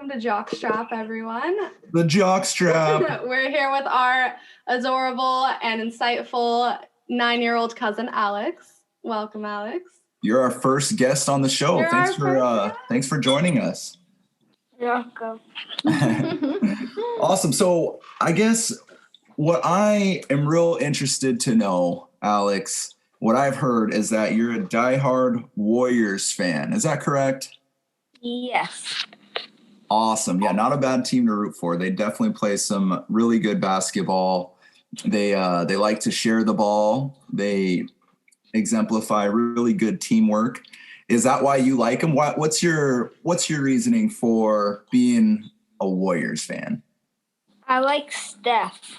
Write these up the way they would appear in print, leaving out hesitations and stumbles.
Welcome to JocKstrap, everyone. The JocKstrap. We're here with our adorable and insightful 9-year-old cousin, Alex. Welcome, Alex. You're our first guest on the show. Thanks for joining us. You're welcome. Awesome. So I guess what I am real interested to know, Alex, what I've heard is that you're a diehard Warriors fan. Is that correct? Yes. Awesome. Yeah, not a bad team to root for. They definitely play some really good basketball. They like to share the ball. They exemplify really good teamwork. Is that why you like them? What's your reasoning for being a Warriors fan? I like Steph.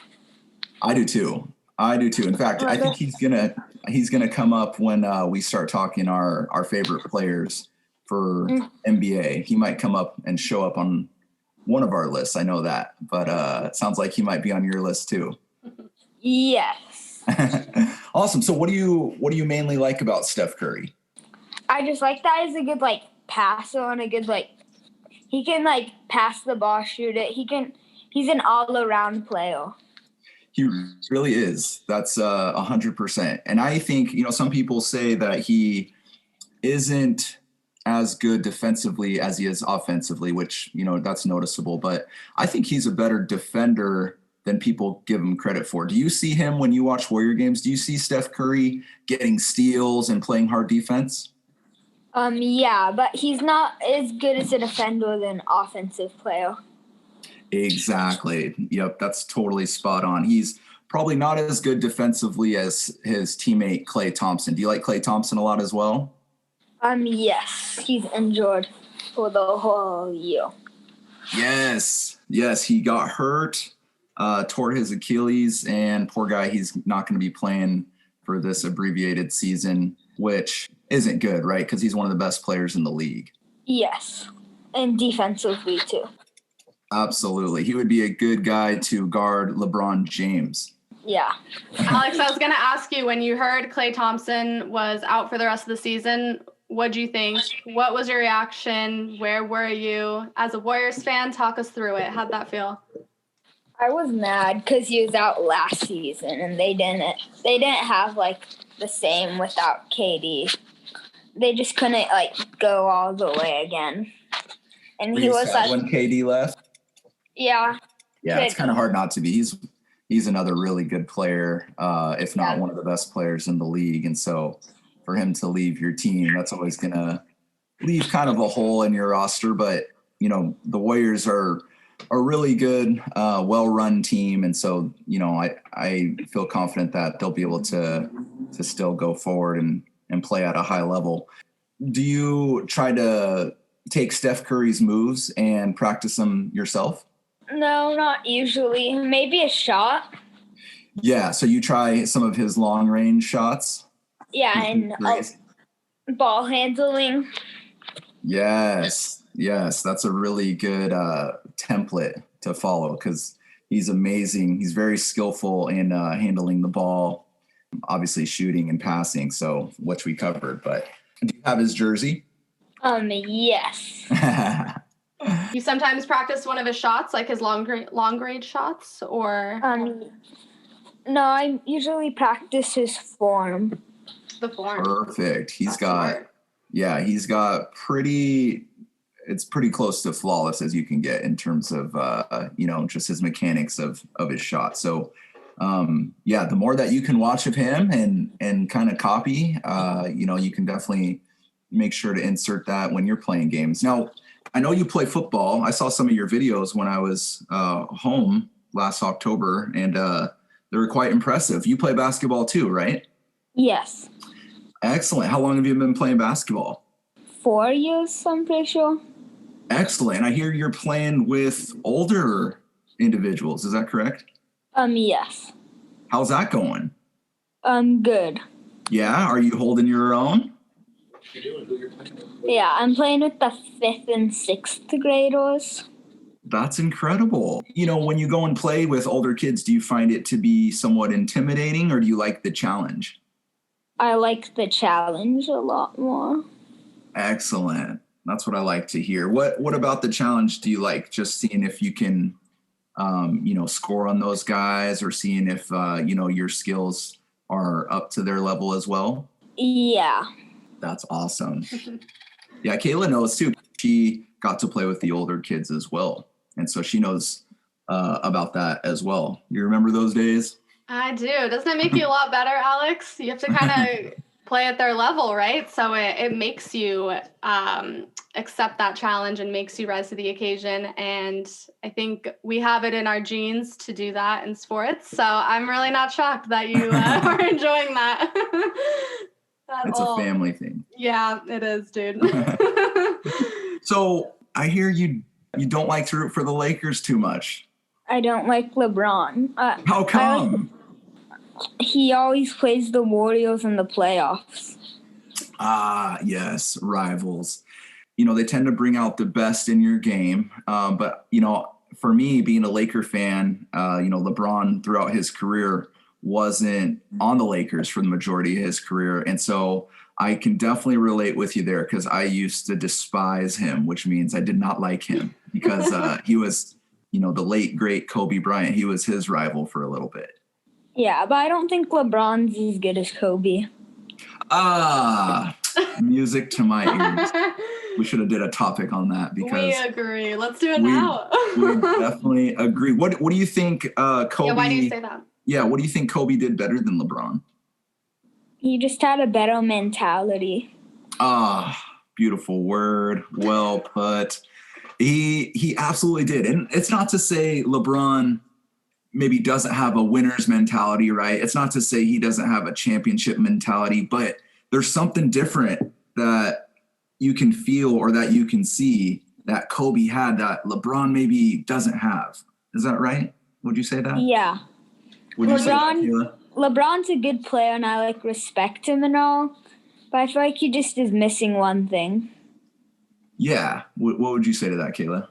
I do too. In fact, I think he's gonna come up when we start talking our favorite players for NBA. He might come up and show up on one of our lists. I know that, but it sounds like he might be on your list too. Yes. Awesome. So what do you mainly like about Steph Curry? I just like that he's a good passer and a good he can pass the ball, shoot it. He's an all-around player. He really is. That's 100%. And I think, some people say that he isn't as good defensively as he is offensively, which, that's noticeable. But I think he's a better defender than people give him credit for. Do you see him when you watch Warrior games? Do you see Steph Curry getting steals and playing hard defense? Yeah, but he's not as good as a defender than offensive player. Exactly. Yep, that's totally spot on. He's probably not as good defensively as his teammate Klay Thompson. Do you like Klay Thompson a lot as well? Yes, he's injured for the whole year. Yes, he got hurt, tore his Achilles, and poor guy, he's not going to be playing for this abbreviated season, which isn't good, right? Because he's one of the best players in the league. Yes, and defensively too. Absolutely. He would be a good guy to guard LeBron James. Yeah. Alex, I was going to ask you, when you heard Klay Thompson was out for the rest of the season, what'd you think? What was your reaction? Where were you? As a Warriors fan, talk us through it. How'd that feel? I was mad because he was out last season and they didn't have the same without KD. They just couldn't go all the way again. And he was when KD left? Yeah. Yeah, it's kind of hard not to be. He's another really good player, if not one of the best players in the league. And so for him to leave your team, that's always going to leave kind of a hole in your roster. But, the Warriors are a really good, well-run team. And so, I feel confident that they'll be able to still go forward and play at a high level. Do you try to take Steph Curry's moves and practice them yourself? No, not usually. Maybe a shot. Yeah, so you try some of his long-range shots? Yeah, and ball handling. Yes, that's a really good template to follow because he's amazing. He's very skillful in handling the ball, obviously shooting and passing, so which we covered. But do you have his jersey? Yes. You sometimes practice one of his shots, like his long range shots, or? No, I usually practice his form. The form. Perfect. He's got it's pretty close to flawless as you can get in terms of, just his mechanics of his shot. So, the more that you can watch of him and kind of copy, you can definitely make sure to insert that when you're playing games. Now, I know you play football. I saw some of your videos when I was home last October, and they were quite impressive. You play basketball too, right? Yes. Excellent. How long have you been playing basketball? 4 years, I'm pretty sure. Excellent. I hear you're playing with older individuals. Is that correct? Yes. How's that going? Good. Yeah? Are you holding your own? Yeah, I'm playing with the 5th and 6th graders. That's incredible. When you go and play with older kids, do you find it to be somewhat intimidating or do you like the challenge? I like the challenge a lot more. Excellent. That's what I like to hear. What about the challenge do you like? Just seeing if you can, score on those guys, or seeing if, your skills are up to their level as well? Yeah. That's awesome. Yeah, Kayla knows too. She got to play with the older kids as well. And so she knows about that as well. You remember those days? I do. Doesn't it make you a lot better, Alex? You have to kind of play at their level, right? So it makes you accept that challenge and makes you rise to the occasion. And I think we have it in our genes to do that in sports. So I'm really not shocked that you are enjoying that. It's a family thing. Yeah, it is, dude. So I hear you don't like to root for the Lakers too much. I don't like LeBron. How come? He always plays the Warriors in the playoffs. Ah, yes, rivals. They tend to bring out the best in your game. But, for me, being a Laker fan, LeBron throughout his career wasn't on the Lakers for the majority of his career. And so I can definitely relate with you there, because I used to despise him, which means I did not like him because he was, the late, great Kobe Bryant. He was his rival for a little bit. Yeah, but I don't think LeBron's as good as Kobe. Music to my ears. We should have did a topic on that, because we agree. Let's do it now. We definitely agree. What do you think Kobe? Yeah, why do you say that? Yeah, what do you think Kobe did better than LeBron? He just had a better mentality. Beautiful word. Well put. He absolutely did. And it's not to say LeBron maybe doesn't have a winner's mentality, right? It's not to say he doesn't have a championship mentality, but there's something different that you can feel or that you can see that Kobe had that LeBron maybe doesn't have. Is that right? Would you say that? Yeah. Would you say that, Kayla? LeBron's a good player and I respect him and all, but I feel like he just is missing one thing. Yeah. What would you say to that, Kayla?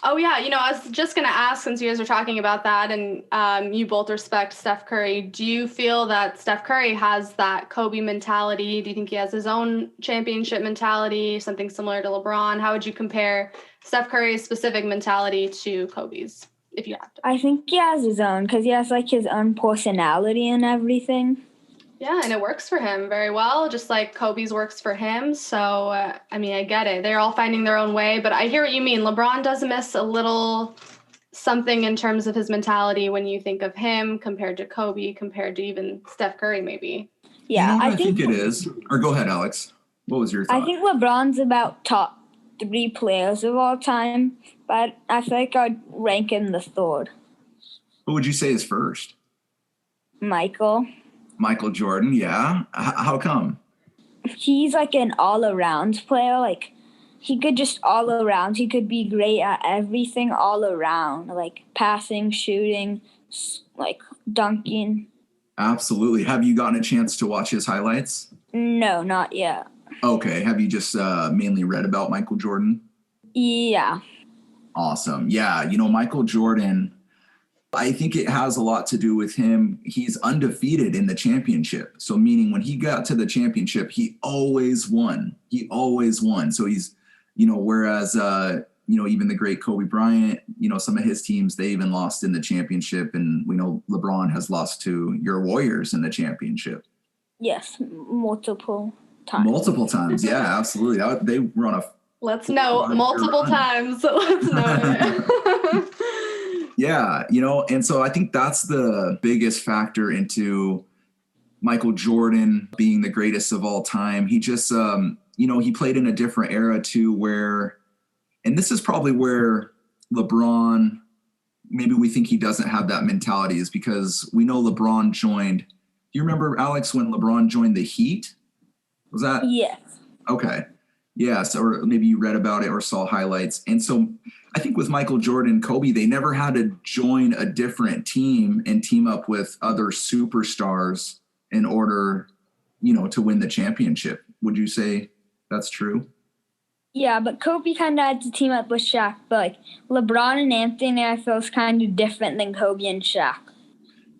Oh, yeah. I was just going to ask, since you guys are talking about that and you both respect Steph Curry, do you feel that Steph Curry has that Kobe mentality? Do you think he has his own championship mentality, something similar to LeBron? How would you compare Steph Curry's specific mentality to Kobe's, if you have to? I think he has his own, because he has his own personality and everything. Yeah, and it works for him very well, just like Kobe's works for him. So, I get it. They're all finding their own way, but I hear what you mean. LeBron does miss a little something in terms of his mentality when you think of him compared to Kobe, compared to even Steph Curry, maybe. Yeah, I think it is. Or go ahead, Alex. What was your thought? I think LeBron's about top 3 players of all time, but I feel like I'd rank him the third. Who would you say is first? Michael Jordan, yeah. How come? He's an all-around player. He could just all around. He could be great at everything all around, passing, shooting, dunking. Absolutely. Have you gotten a chance to watch his highlights? No, not yet. Okay. Have you just mainly read about Michael Jordan? Yeah. Awesome. Yeah. Michael Jordan, I think it has a lot to do with him. He's undefeated in the championship. So meaning when he got to the championship, he always won. So he's, whereas, even the great Kobe Bryant, some of his teams, they even lost in the championship. And we know LeBron has lost to your Warriors in the championship. Yes, multiple times. Multiple times. Yeah, absolutely. They were on a... Let's know multiple times. Let's know it. Yeah, and so I think that's the biggest factor into Michael Jordan being the greatest of all time. He just, he played in a different era too, where, and this is probably where LeBron, maybe we think he doesn't have that mentality, is because we know LeBron joined. Do you remember, Alex, when LeBron joined the Heat? Was that? Yes. Okay. Yes, or maybe you read about it or saw highlights. And so I think with Michael Jordan, Kobe, they never had to join a different team and team up with other superstars in order, to win the championship. Would you say that's true? Yeah, but Kobe kind of had to team up with Shaq. But LeBron and Anthony, I feel, is kind of different than Kobe and Shaq.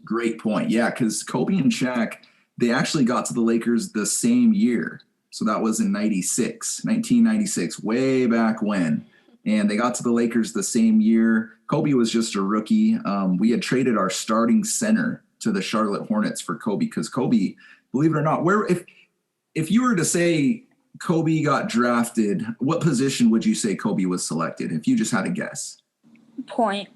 Great point. Yeah, because Kobe and Shaq, they actually got to the Lakers the same year. So that was in 1996, way back when. And they got to the Lakers the same year. Kobe was just a rookie. We had traded our starting center to the Charlotte Hornets for Kobe because Kobe, believe it or not, if you were to say Kobe got drafted, what position would you say Kobe was selected if you just had a guess? Point.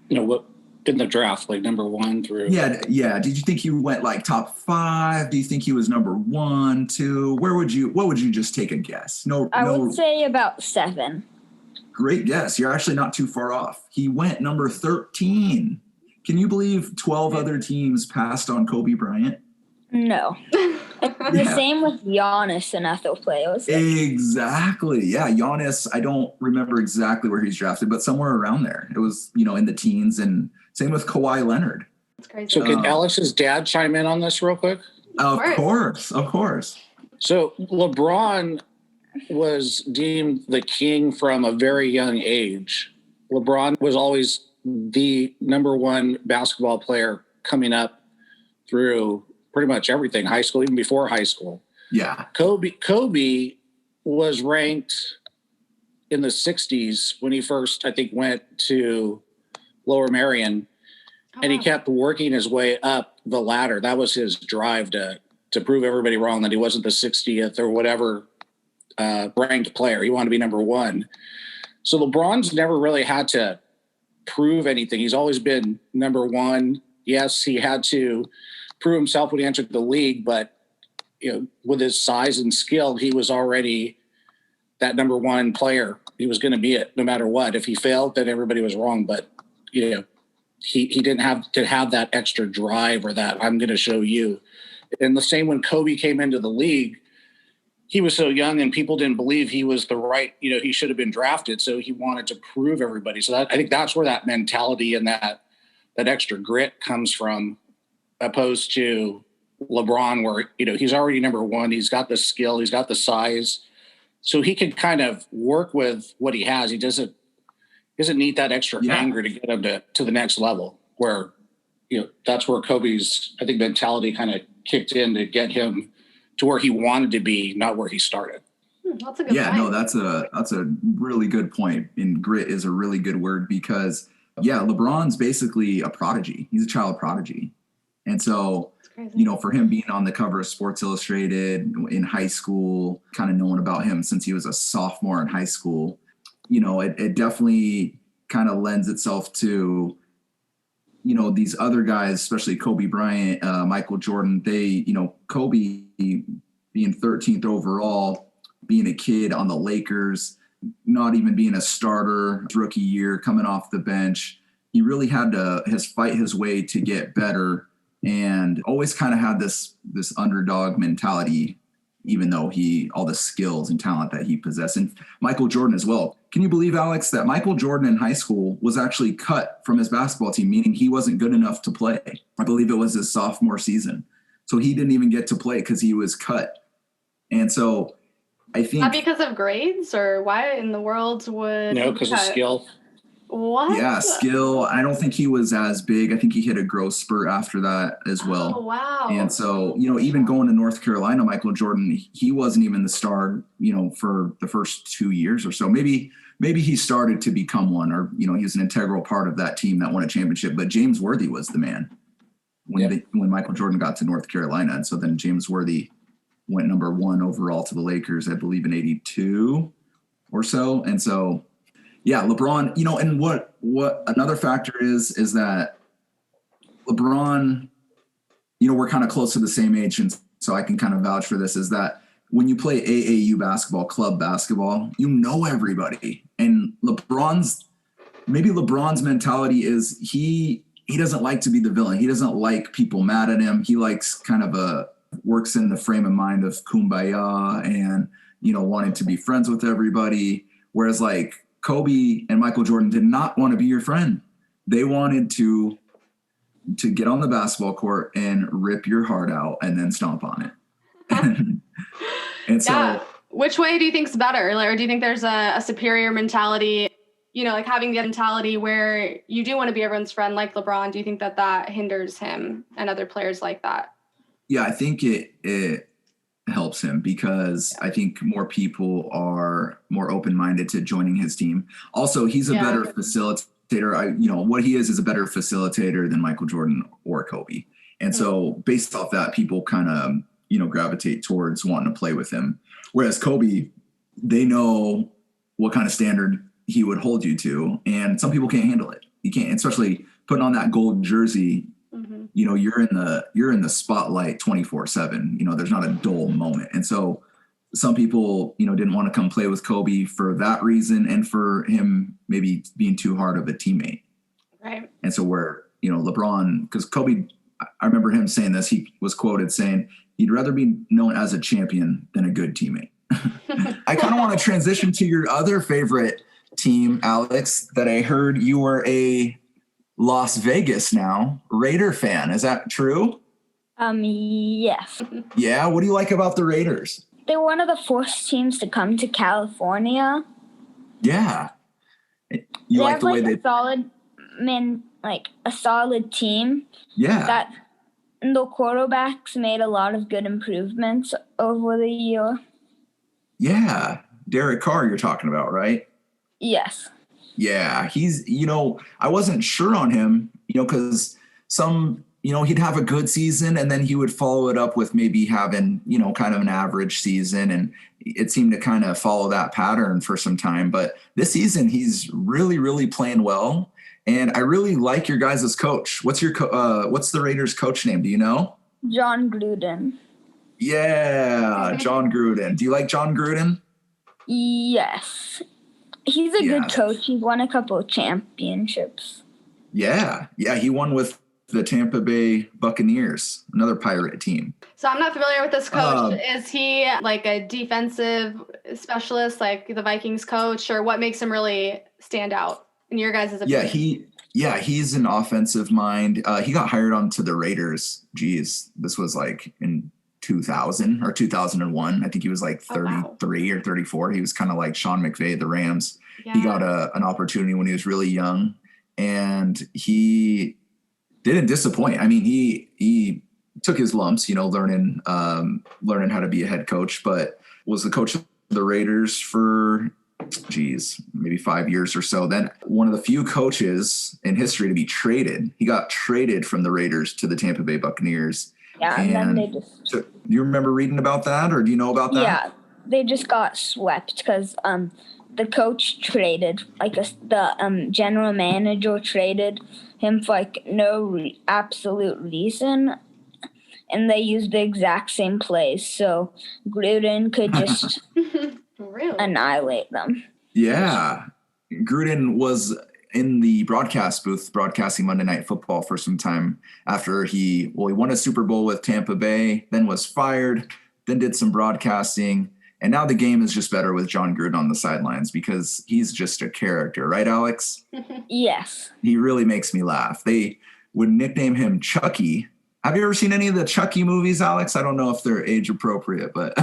What in the draft, like number 1 through? Yeah. Did you think he went like top 5? Do you think he was number 1, 2? What would you just take a guess? I would say about 7. Great guess. You're actually not too far off. He went number 13. Can you believe 12 other teams passed on Kobe Bryant? No. The same with Giannis and Ethelplay. Exactly. Yeah, Giannis, I don't remember exactly where he's drafted, but somewhere around there. It was, in the teens, and same with Kawhi Leonard. That's crazy. So can Alex's dad chime in on this real quick? Of course. So LeBron was deemed the king from a very young age. LeBron was always the number 1 basketball player coming up through pretty much everything, high school, even before high school. Yeah. Kobe was ranked in the 60s when he first, I think, went to Lower Merion, and he kept working his way up the ladder. That was his drive to prove everybody wrong, that he wasn't the 60th or whatever ranked player. He wanted to be number 1. So LeBron's never really had to prove anything. He's always been number 1. Yes, he had to prove himself when he entered the league, but with his size and skill, he was already that number 1 player. He was going to be it no matter what. If he failed, then everybody was wrong. But he didn't have to have that extra drive or that I'm going to show you. And the same when Kobe came into the league, he was so young and people didn't believe he was the right, he should have been drafted. So he wanted to prove everybody. So I think that's where that mentality and that extra grit comes from, opposed to LeBron, where, he's already number 1. He's got the skill, he's got the size, so he can kind of work with what he has. He doesn't need that extra anger to get him to the next level, where, that's where Kobe's, I think, mentality kind of kicked in to get him to where he wanted to be, not where he started. That's a good point. No, that's a really good point. And grit is a really good word because, LeBron's basically a prodigy. He's a child prodigy. And so, for him being on the cover of Sports Illustrated in high school, kind of knowing about him since he was a sophomore in high school, it definitely kind of lends itself to, these other guys, especially Kobe Bryant, Michael Jordan. Kobe being 13th overall, being a kid on the Lakers, not even being a starter, rookie year, coming off the bench. He really had to fight his way to get better, and always kind of had this underdog mentality, even though all the skills and talent that he possessed. And Michael Jordan as well. Can you believe, Alex, that Michael Jordan in high school was actually cut from his basketball team, meaning he wasn't good enough to play? I believe it was his sophomore season. So he didn't even get to play because he was cut. And so I think... Not because of grades, or why in the world would... No, because of skill. What? Yeah, skill. I don't think he was as big. I think he hit a growth spurt after that as well. Oh, wow. And so, even going to North Carolina, Michael Jordan, he wasn't even the star, for the first 2 years or so. Maybe he started to become one, or, he was an integral part of that team that won a championship. But James Worthy was the man when Michael Jordan got to North Carolina. And so then James Worthy went number 1 overall to the Lakers, I believe in 82 or so. And so, LeBron, and what another factor is that LeBron, we're kind of close to the same age. And so I can kind of vouch for this, is that when you play AAU basketball, club basketball, everybody. And LeBron's mentality is he doesn't like to be the villain. He doesn't like people mad at him. He likes kind of works in the frame of mind of kumbaya and, wanting to be friends with everybody. Whereas like Kobe and Michael Jordan did not want to be your friend. They wanted to get on the basketball court and rip your heart out and then stomp on it. and so, which way do you think's better? Or do you think there's a superior mentality, like having the mentality where you do want to be everyone's friend, like LeBron? Do you think that hinders him and other players like that? Yeah, I think it helps helps him because I think more people are more open-minded to joining his team. Also, he's a better facilitator. What he is a better facilitator than Michael Jordan or Kobe. And so based off that, people kind of, gravitate towards wanting to play with him. Whereas Kobe, they know what kind of standard he would hold you to. And some people can't handle it. You can't, especially putting on that gold jersey. You're in the spotlight 24/7. There's not a dull moment. And so some people, didn't want to come play with Kobe for that reason and for him maybe being too hard of a teammate. Right. And so where, LeBron, because Kobe, I remember him saying this, he was quoted saying he'd rather be known as a champion than a good teammate. I kind of want to transition to your other favorite team, Alex, that I heard you were a Las Vegas now Raider fan. Is that true? Yes. Yeah. What do you like about the Raiders? They're one of the first teams to come to California. Yeah. You like the way they a solid team. Yeah. That the quarterbacks made a lot of good improvements over the year. Yeah. Derek Carr you're talking about, right? Yes. Yeah, he's, I wasn't sure on him, because he'd have a good season and then he would follow it up with maybe having, kind of an average season. And it seemed to kind of follow that pattern for some time. But this season, he's really, really playing well. And I really like your guys' coach. What's the Raiders coach name? Do you know? John Gruden. Yeah, John Gruden. Do you like John Gruden? Yes. He's a good coach. He's won a couple of championships. Yeah. Yeah, he won with the Tampa Bay Buccaneers, another Pirate team. So I'm not familiar with this coach. Is he like a defensive specialist, like the Vikings coach, or what makes him really stand out in your guys' opinion? He's an offensive mind. He got hired onto the Raiders. Geez, this was like in 2000 or 2001. I think he was like 33 or 34. He was kind of like Sean McVay at the Rams. Yeah. He got an opportunity when he was really young, and he didn't disappoint. I mean, he took his lumps, learning how to be a head coach, but was the coach of the Raiders for maybe 5 years or so. Then one of the few coaches in history to be traded. He got traded from the Raiders to the Tampa Bay Buccaneers. Yeah, and then they just... So, do you remember reading about that, or do you know about that? Yeah, they just got swept because the coach traded, the general manager traded him for no absolute reason, and they used the exact same plays, so Gruden could just annihilate them. Yeah, Gruden was in the broadcast booth broadcasting Monday Night Football for some time after he won a Super Bowl with Tampa Bay, then was fired, then did some broadcasting. And now the game is just better with John Gruden on the sidelines because he's just a character. Right, Alex? Yes. He really makes me laugh. They would nickname him Chucky. Have you ever seen any of the Chucky movies, Alex? I don't know if they're age appropriate, but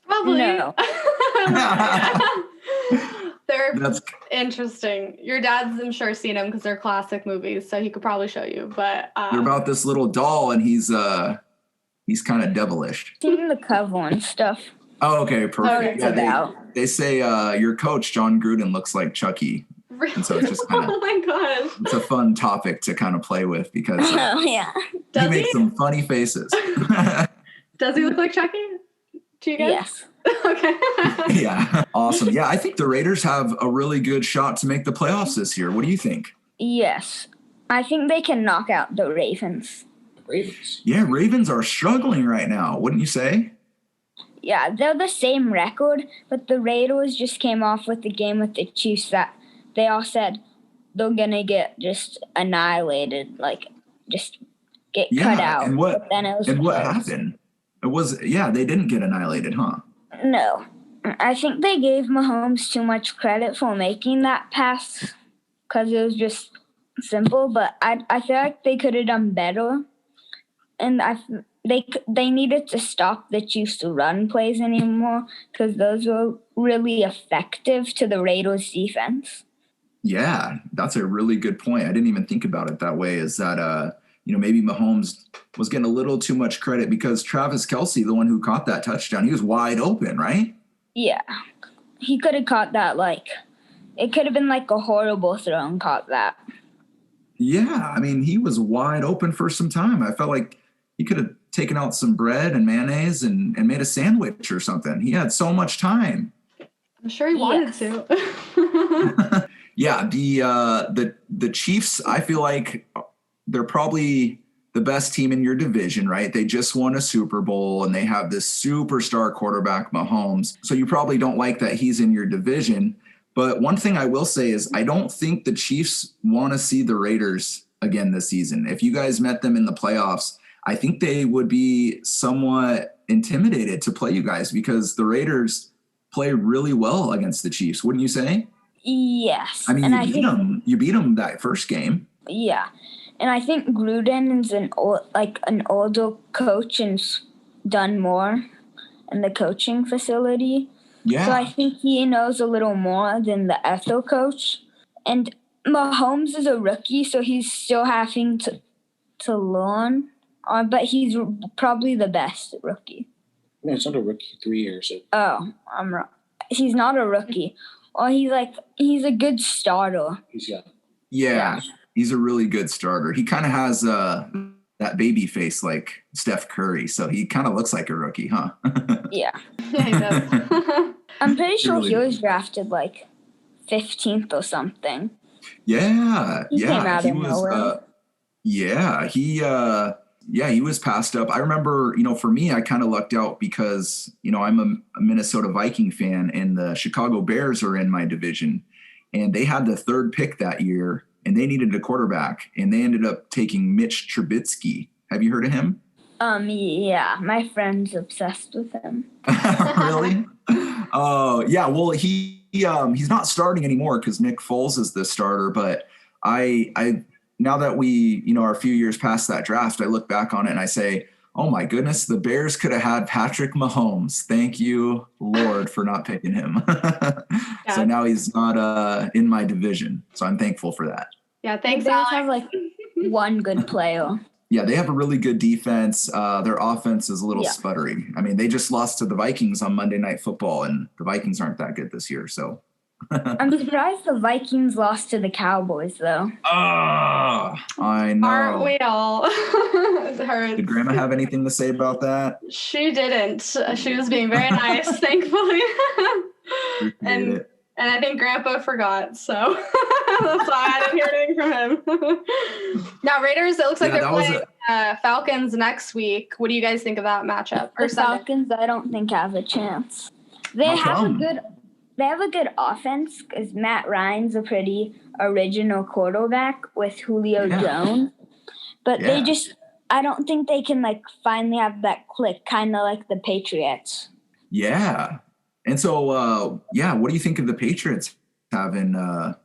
probably. No. They're interesting. Your dad's, I'm sure, seen them because they're classic movies, so he could probably show you. But they're about this little doll, and he's kind of devilish. Seen the cover and stuff. Oh, okay, perfect. Yeah, they say your coach John Gruden looks like Chucky. Really? And so it's just kind of, oh my gosh, it's a fun topic to kind of play with because he makes some funny faces. Does he look like Chucky to you guys? Yes. Okay. Yeah. Awesome. Yeah, I think the Raiders have a really good shot to make the playoffs this year. What do you think? Yes. I think they can knock out the Ravens. Ravens. Yeah, Ravens are struggling right now, wouldn't you say? Yeah, they're the same record, but the Raiders just came off with the game with the Chiefs that they all said they're going to get just annihilated, just get cut out. And what close. happened? They didn't get annihilated, huh? No. I think they gave Mahomes too much credit for making that pass because it was just simple, but I feel like they could have done better. And they needed to stop the Chiefs' run plays anymore because those were really effective to the Raiders' defense. Yeah, that's a really good point. I didn't even think about it that way. Is that maybe Mahomes was getting a little too much credit because Travis Kelce, the one who caught that touchdown, he was wide open, right? Yeah. He could have caught that, it could have been like a horrible throw and caught that. Yeah, I mean, he was wide open for some time. I felt like he could have taken out some bread and mayonnaise and made a sandwich or something. He had so much time. I'm sure he wanted to. Yeah, the Chiefs, I feel like they're probably the best team in your division, right? They just won a Super Bowl and they have this superstar quarterback, Mahomes. So you probably don't like that he's in your division. But one thing I will say is I don't think the Chiefs want to see the Raiders again this season. If you guys met them in the playoffs, I think they would be somewhat intimidated to play you guys because the Raiders play really well against the Chiefs. Wouldn't you say? Yes. I mean, you beat them that first game. Yeah. And I think Gruden is an older coach and done more in the coaching facility. Yeah. So I think he knows a little more than the Ethel coach. And Mahomes is a rookie, so he's still having to learn. But he's probably the best rookie. No, it's not a rookie 3 years. Oh, I'm wrong. He's not a rookie. Or he's a good starter. He's young. Yeah, he's a really good starter. He kind of has that baby face like Steph Curry, so he kind of looks like a rookie, huh? Yeah. Yeah, he does. I'm pretty sure he was drafted 15th or something. Yeah, He came out he of was. nowhere. He was passed up. I remember, for me, I kind of lucked out because, I'm a Minnesota Viking fan and the Chicago Bears are in my division and they had the third pick that year and they needed a quarterback and they ended up taking Mitch Trubisky. Have you heard of him? Yeah, my friend's obsessed with him. Really? Oh, yeah. Well, he's not starting anymore because Nick Foles is the starter. But I now that we, are a few years past that draft, I look back on it and I say, oh my goodness, the Bears could have had Patrick Mahomes. Thank you, Lord, for not picking him. So now he's not in my division. So I'm thankful for that. Yeah, thanks, They Alex. have one good player. Yeah, they have a really good defense. Their offense is a little sputtery. I mean, they just lost to the Vikings on Monday Night Football, and the Vikings aren't that good this year. So I'm surprised the Vikings lost to the Cowboys, though. I know. Aren't we all? It hurts. Did Grandma have anything to say about that? She didn't. She was being very nice, thankfully. And I think Grandpa forgot, so that's why I didn't hear anything from him. Now, Raiders, it looks like they're playing Falcons next week. What do you guys think of that matchup? The Falcons, I don't think have a chance. They have a good offense because Matt Ryan's a pretty original quarterback with Julio Jones. But I don't think they can finally have that click, kind of like the Patriots. Yeah. And so, what do you think of the Patriots having a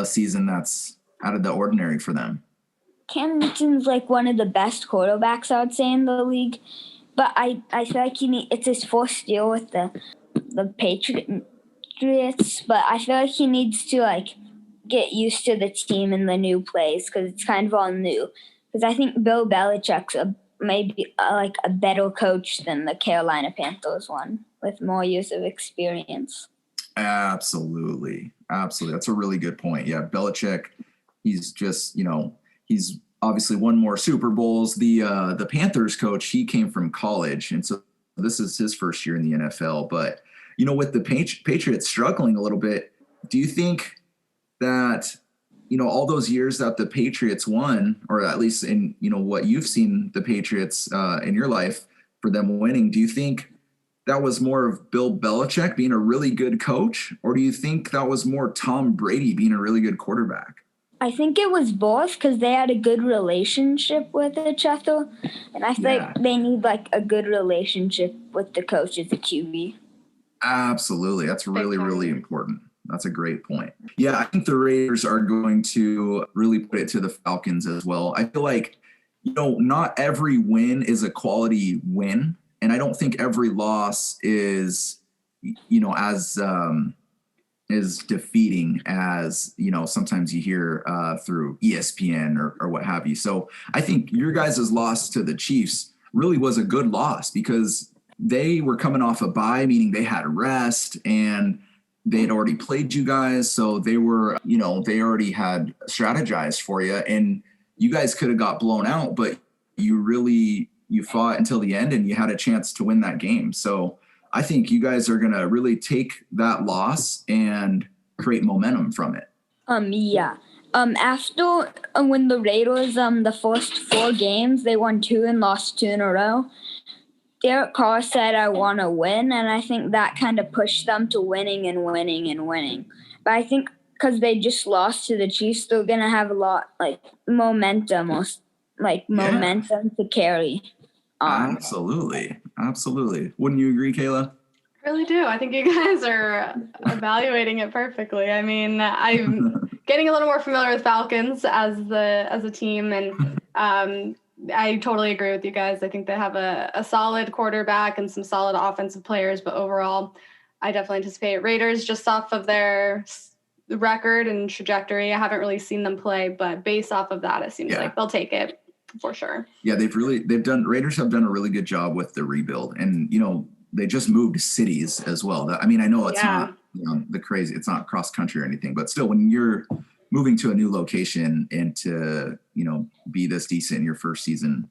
season that's out of the ordinary for them? Cam Newton's one of the best quarterbacks, I would say, in the league. But I feel like it's his first year with the Patriots. But I feel like he needs to get used to the team and the new plays because it's kind of all new. Because I think Bill Belichick's maybe a better coach than the Carolina Panthers one with more years of experience. Absolutely. That's a really good point. Yeah, Belichick, he's just, he's obviously won more Super Bowls. The Panthers coach, he came from college, and so this is his first year in the NFL. But, with the Patriots struggling a little bit, do you think that, all those years that the Patriots won, or at least in, what you've seen the Patriots in your life for them winning, do you think that was more of Bill Belichick being a really good coach, or do you think that was more Tom Brady being a really good quarterback? I think it was both because they had a good relationship with each other, and I feel like they need a good relationship with the coach as a QB. Absolutely. That's really, really important. That's a great point. Yeah, I think the Raiders are going to really put it to the Falcons as well. I feel like, not every win is a quality win. And I don't think every loss is, as as defeating as, sometimes you hear through ESPN or what have you. So I think your guys' loss to the Chiefs really was a good loss because they were coming off a bye, meaning they had rest and they had already played you guys. So they were, they already had strategized for you and you guys could have got blown out, but you fought until the end and you had a chance to win that game. So I think you guys are going to really take that loss and create momentum from it. Yeah. After when the Raiders, the first 4 games, they won 2 and lost 2 in a row. Derek Carr said, I want to win, and I think that kind of pushed them to winning and winning and winning. But I think because they just lost to the Chiefs, they're going to have a lot, momentum momentum to carry on. Absolutely. Wouldn't you agree, Kayla? I really do. I think you guys are evaluating it perfectly. I mean, I'm getting a little more familiar with Falcons as a team, and I totally agree with you guys. I think they have a solid quarterback and some solid offensive players, but overall, I definitely anticipate Raiders just off of their record and trajectory. I haven't really seen them play, but based off of that, it seems like they'll take it for sure. Yeah, Raiders have done a really good job with the rebuild, and they just moved cities as well. I know it's not it's not cross country or anything, but still, when you're moving to a new location and to be this decent in your first season,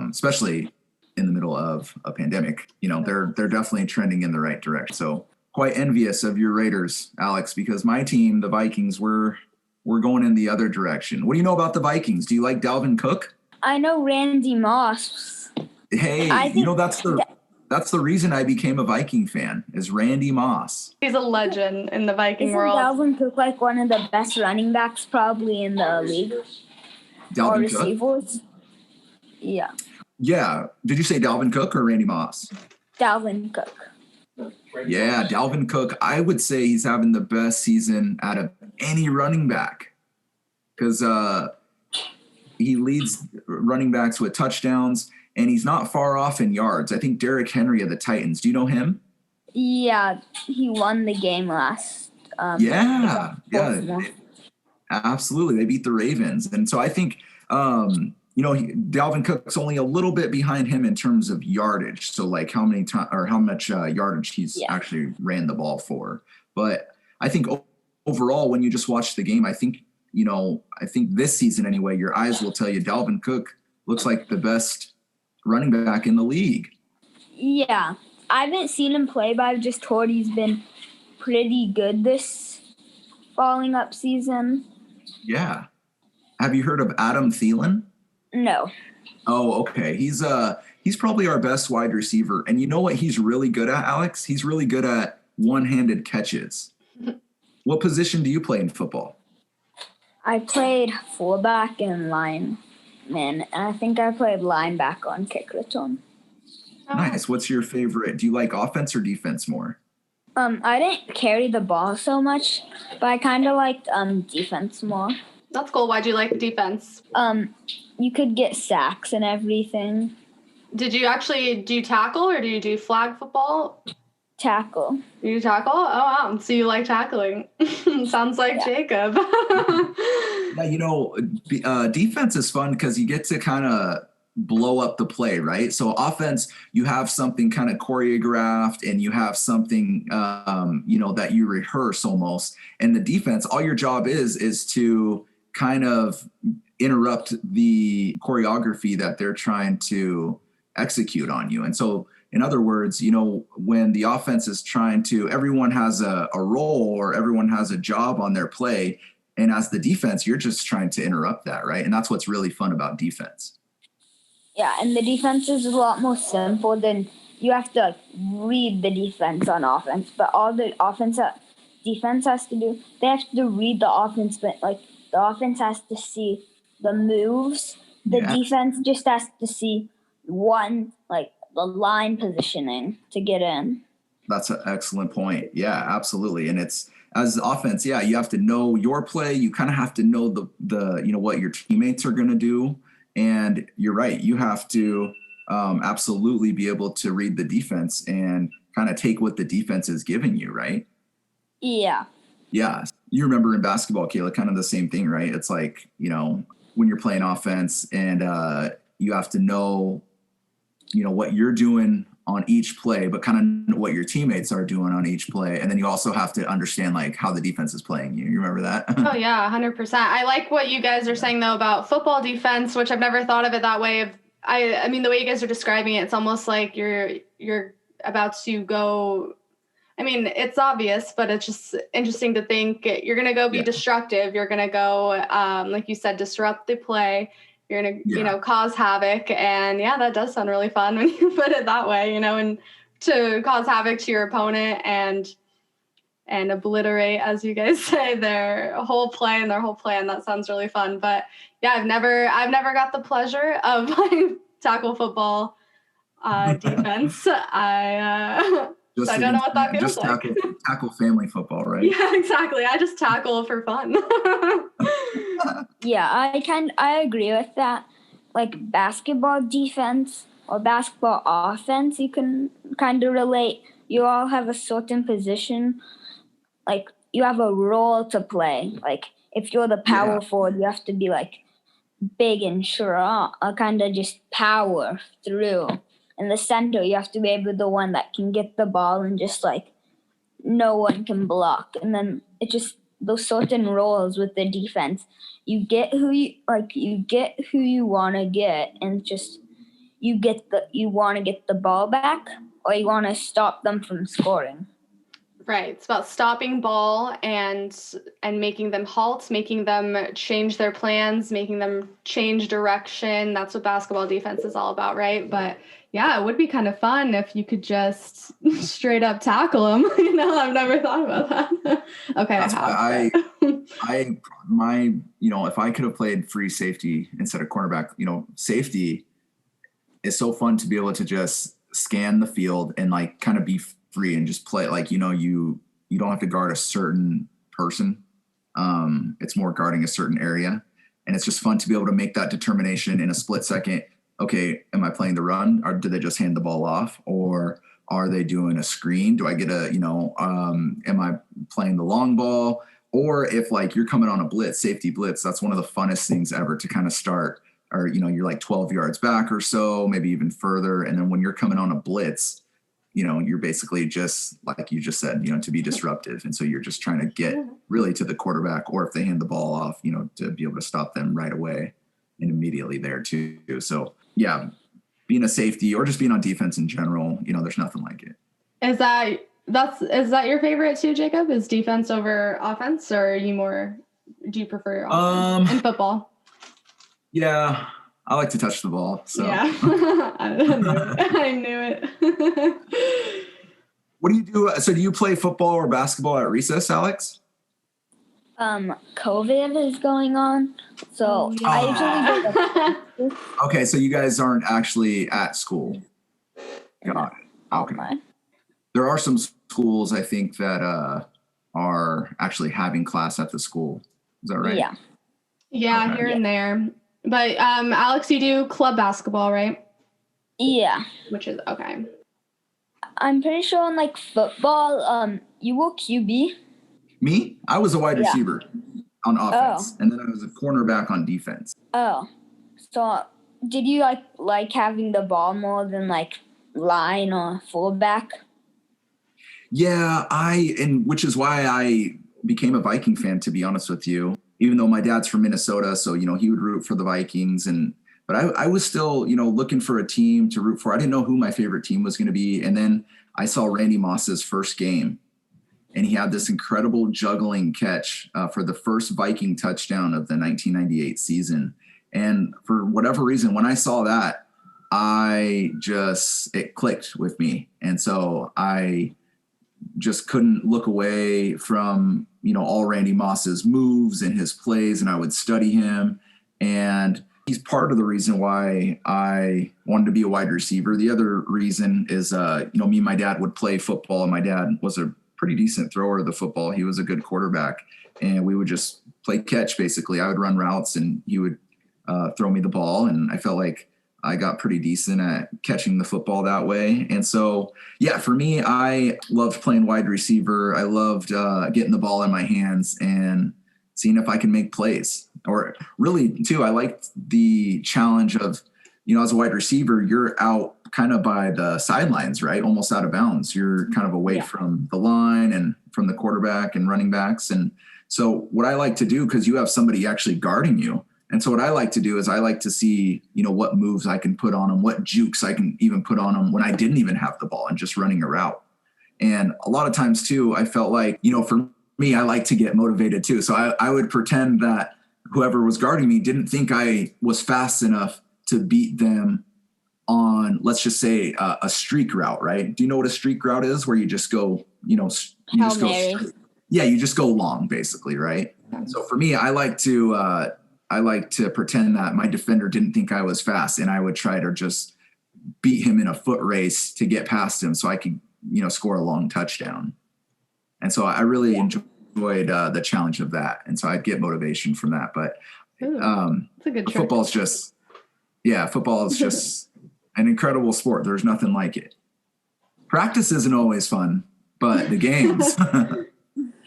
especially in the middle of a pandemic, they're definitely trending in the right direction. So quite envious of your Raiders, Alex, because my team, the Vikings, we're going in the other direction. What do you know about the Vikings? Do you like Dalvin Cook? I know Randy Moss. Hey, that's the reason I became a Viking fan, is Randy Moss. He's a legend in the Viking Isn't world. Dalvin Cook one of the best running backs probably in the league? Dalvin receivers? Cook? Yeah. Yeah. Did you say Dalvin Cook or Randy Moss? Dalvin Cook. Yeah, Dalvin Cook. I would say he's having the best season out of any running back because he leads running backs with touchdowns. And he's not far off in yards. I think Derrick Henry of the Titans. Do you know him? Yeah, he won the game last. Yeah, absolutely. They beat the Ravens, and so I think Dalvin Cook's only a little bit behind him in terms of yardage. So how many how much yardage he's actually ran the ball for. But I think overall, when you just watch the game, I think this season anyway, your eyes will tell you Dalvin Cook looks like the best running back in the league. Yeah. I haven't seen him play, but I've just heard he's been pretty good this falling up season. Yeah. Have you heard of Adam Thielen? No. Oh, okay. He's probably our best wide receiver. And you know what he's really good at, Alex? He's really good at one-handed catches. What position do you play in football? I played fullback and lineman, and I think I played linebacker on kick return. Nice. What's your favorite? Do you like offense or defense more? I didn't carry the ball so much, but I kind of liked defense more. That's cool. Why'd you like defense? You could get sacks and everything. Did you actually do tackle or do you do flag football? Tackle. You tackle? Oh, wow. So you like tackling. Sounds like Jacob. Yeah, defense is fun because you get to kind of blow up the play, right? So offense, you have something kind of choreographed and you have something, that you rehearse almost. And the defense, all your job is to kind of interrupt the choreography that they're trying to execute on you. And so, in other words, when the offense is trying to, everyone has a role or everyone has a job on their play. And as the defense, you're just trying to interrupt that, right? And that's what's really fun about defense. Yeah, and the defense is a lot more simple than you have to read the defense on offense. But all the defense has to do, they have to read the offense, but the offense has to see the moves. The defense just has to see the line positioning to get in. That's an excellent point. Yeah, absolutely. And it's as offense, you have to know your play. You kind of have to know the what your teammates are going to do. And you're right. You have to absolutely be able to read the defense and kind of take what the defense is giving you, right? Yeah. Yeah. You remember in basketball, Kayla, kind of the same thing, right? It's like, when you're playing offense and you have to know, what you're doing on each play, but kind of what your teammates are doing on each play. And then you also have to understand like how the defense is playing you. You remember that? Oh yeah, 100%. I like what you guys are saying though about football defense, which I've never thought of it that way. I mean, the way you guys are describing it, it's almost like you're about to go. I mean, it's obvious, but it's just interesting to think you're going to go be destructive. You're going to go, like you said, disrupt the play. You're going to, cause havoc. And yeah, that does sound really fun when you put it that way, and to cause havoc to your opponent and obliterate, as you guys say, their whole play and their whole plan. That sounds really fun. But yeah, I've never got the pleasure of playing tackle football defense. So I don't know what that feels like. Tackle family football, right? Yeah, exactly. I just tackle for fun. Yeah, I agree with that. Like basketball defense or basketball offense, you can kind of relate. You all have a certain position. Like you have a role to play. Like if you're the power forward, you have to be like big and strong, kind of just power through. In the center, you have to be able to the one that can get the ball and just like no one can block. And then it just those certain roles with the defense. You get who you want to get, and just you want to get the ball back, or you want to stop them from scoring. Right. It's about stopping ball and making them halt, making them change their plans, making them change direction. That's what basketball defense is all about, right? But yeah, it would be kind of fun if you could just straight up tackle them. I've never thought about that. Okay, that's why if I could have played free safety instead of cornerback, safety is so fun to be able to just scan the field and like kind of be free and just play like you don't have to guard a certain person. It's more guarding a certain area, and it's just fun to be able to make that determination in a split second. Okay, am I playing the run, or do they just hand the ball off, or are they doing a screen? Do I get am I playing the long ball? Or if like you're coming on a blitz, safety blitz, that's one of the funnest things ever to kind of start. Or you're like 12 yards back or so, maybe even further, and then when you're coming on a blitz, you're basically just like you just said, to be disruptive. And so you're just trying to get really to the quarterback, or if they hand the ball off, to be able to stop them right away and immediately there too. So yeah, being a safety or just being on defense in general, there's nothing like it. Is that your favorite too, Jacob? Is defense over offense, or do you prefer offense in football? Yeah, I like to touch the ball. So yeah, I knew it. What do you do? So do you play football or basketball at recess, Alex? COVID is going on, so I usually Okay, so you guys aren't actually at school. Got it. Okay. There are some schools I think that are actually having class at the school. Is that right? Yeah. Yeah, okay. Here and there. But Alex, you do club basketball, right? Yeah. Which is okay. I'm pretty sure in like football, you were QB. Me? I was a wide receiver on offense, and then I was a cornerback on defense. Oh, so did you like having the ball more than like line or fullback? Yeah, which is why I became a Viking fan, to be honest with you. Even though my dad's from Minnesota, so he would root for the Vikings, but I was still looking for a team to root for. I didn't know who my favorite team was going to be, and then I saw Randy Moss's first game, and he had this incredible juggling catch for the first Viking touchdown of the 1998 season. And for whatever reason, when I saw that, it clicked with me, and so I just couldn't look away from all Randy Moss's moves and his plays, and I would study him. And he's part of the reason why I wanted to be a wide receiver. The other reason is, me and my dad would play football, and my dad was a pretty decent thrower of the football. He was a good quarterback, and we would just play catch. Basically, I would run routes, and he would throw me the ball, and I felt like I got pretty decent at catching the football that way. And so, yeah, for me, I loved playing wide receiver. I loved getting the ball in my hands and seeing if I can make plays. Or really, too, I liked the challenge of, as a wide receiver, you're out kind of by the sidelines, right? Almost out of bounds. You're kind of away from the line and from the quarterback and running backs. And so what I like to do, because you have somebody actually guarding you, and so what I like to do is I like to see, what moves I can put on them, what jukes I can even put on them when I didn't even have the ball and just running a route. And a lot of times too, I felt like, for me, I like to get motivated too. So I would pretend that whoever was guarding me didn't think I was fast enough to beat them on, let's just say, a streak route, right? Do you know what a streak route is? Where you just go, you just go straight. Yeah, you just go long, basically, right? So for me, I like to pretend that my defender didn't think I was fast, and I would try to just beat him in a foot race to get past him so I could, score a long touchdown. And so I really enjoyed the challenge of that. And so I'd get motivation from that. But that's a good trick. Football is just an incredible sport. There's nothing like it. Practice isn't always fun, but the games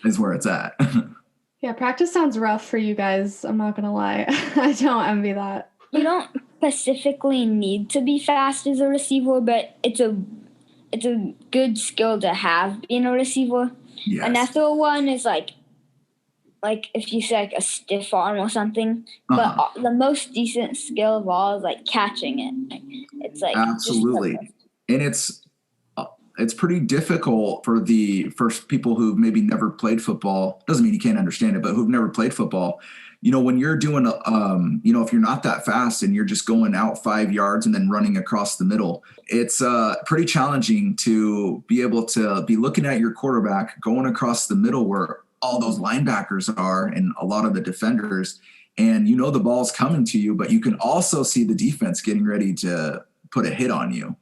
is where it's at. Yeah, practice sounds rough for you guys. I'm not going to lie. I don't envy that. You don't specifically need to be fast as a receiver, but it's a good skill to have being a receiver. Yes. Another one is like if you say like a stiff arm or something, but the most decent skill of all is like catching it. It's like absolutely, and it's pretty difficult for the first people who've maybe never played football. Doesn't mean you can't understand it, but who've never played football. When you're doing, if you're not that fast and you're just going out 5 yards and then running across the middle, it's pretty challenging to be able to be looking at your quarterback going across the middle where all those linebackers are and a lot of the defenders. And the ball's coming to you, but you can also see the defense getting ready to put a hit on you.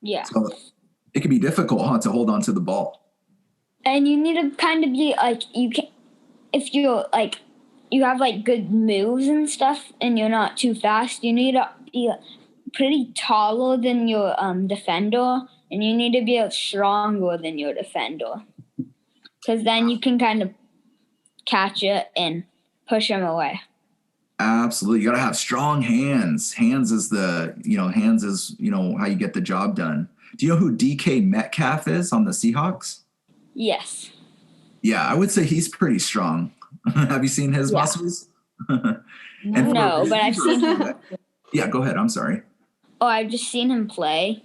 Yeah. So it can be difficult, to hold on to the ball. And you need to kind of be like, if you're like, you have like good moves and stuff and you're not too fast, you need to be pretty taller than your defender, and you need to be stronger than your defender. Because then you can kind of catch it and push him away. Absolutely. You got to have strong hands. Hands is how you get the job done. Do you know who DK Metcalf is on the Seahawks? Yes. Yeah, I would say he's pretty strong. Have you seen his muscles? No, but I've seen him. Yeah, go ahead. I'm sorry. Oh, I've just seen him play.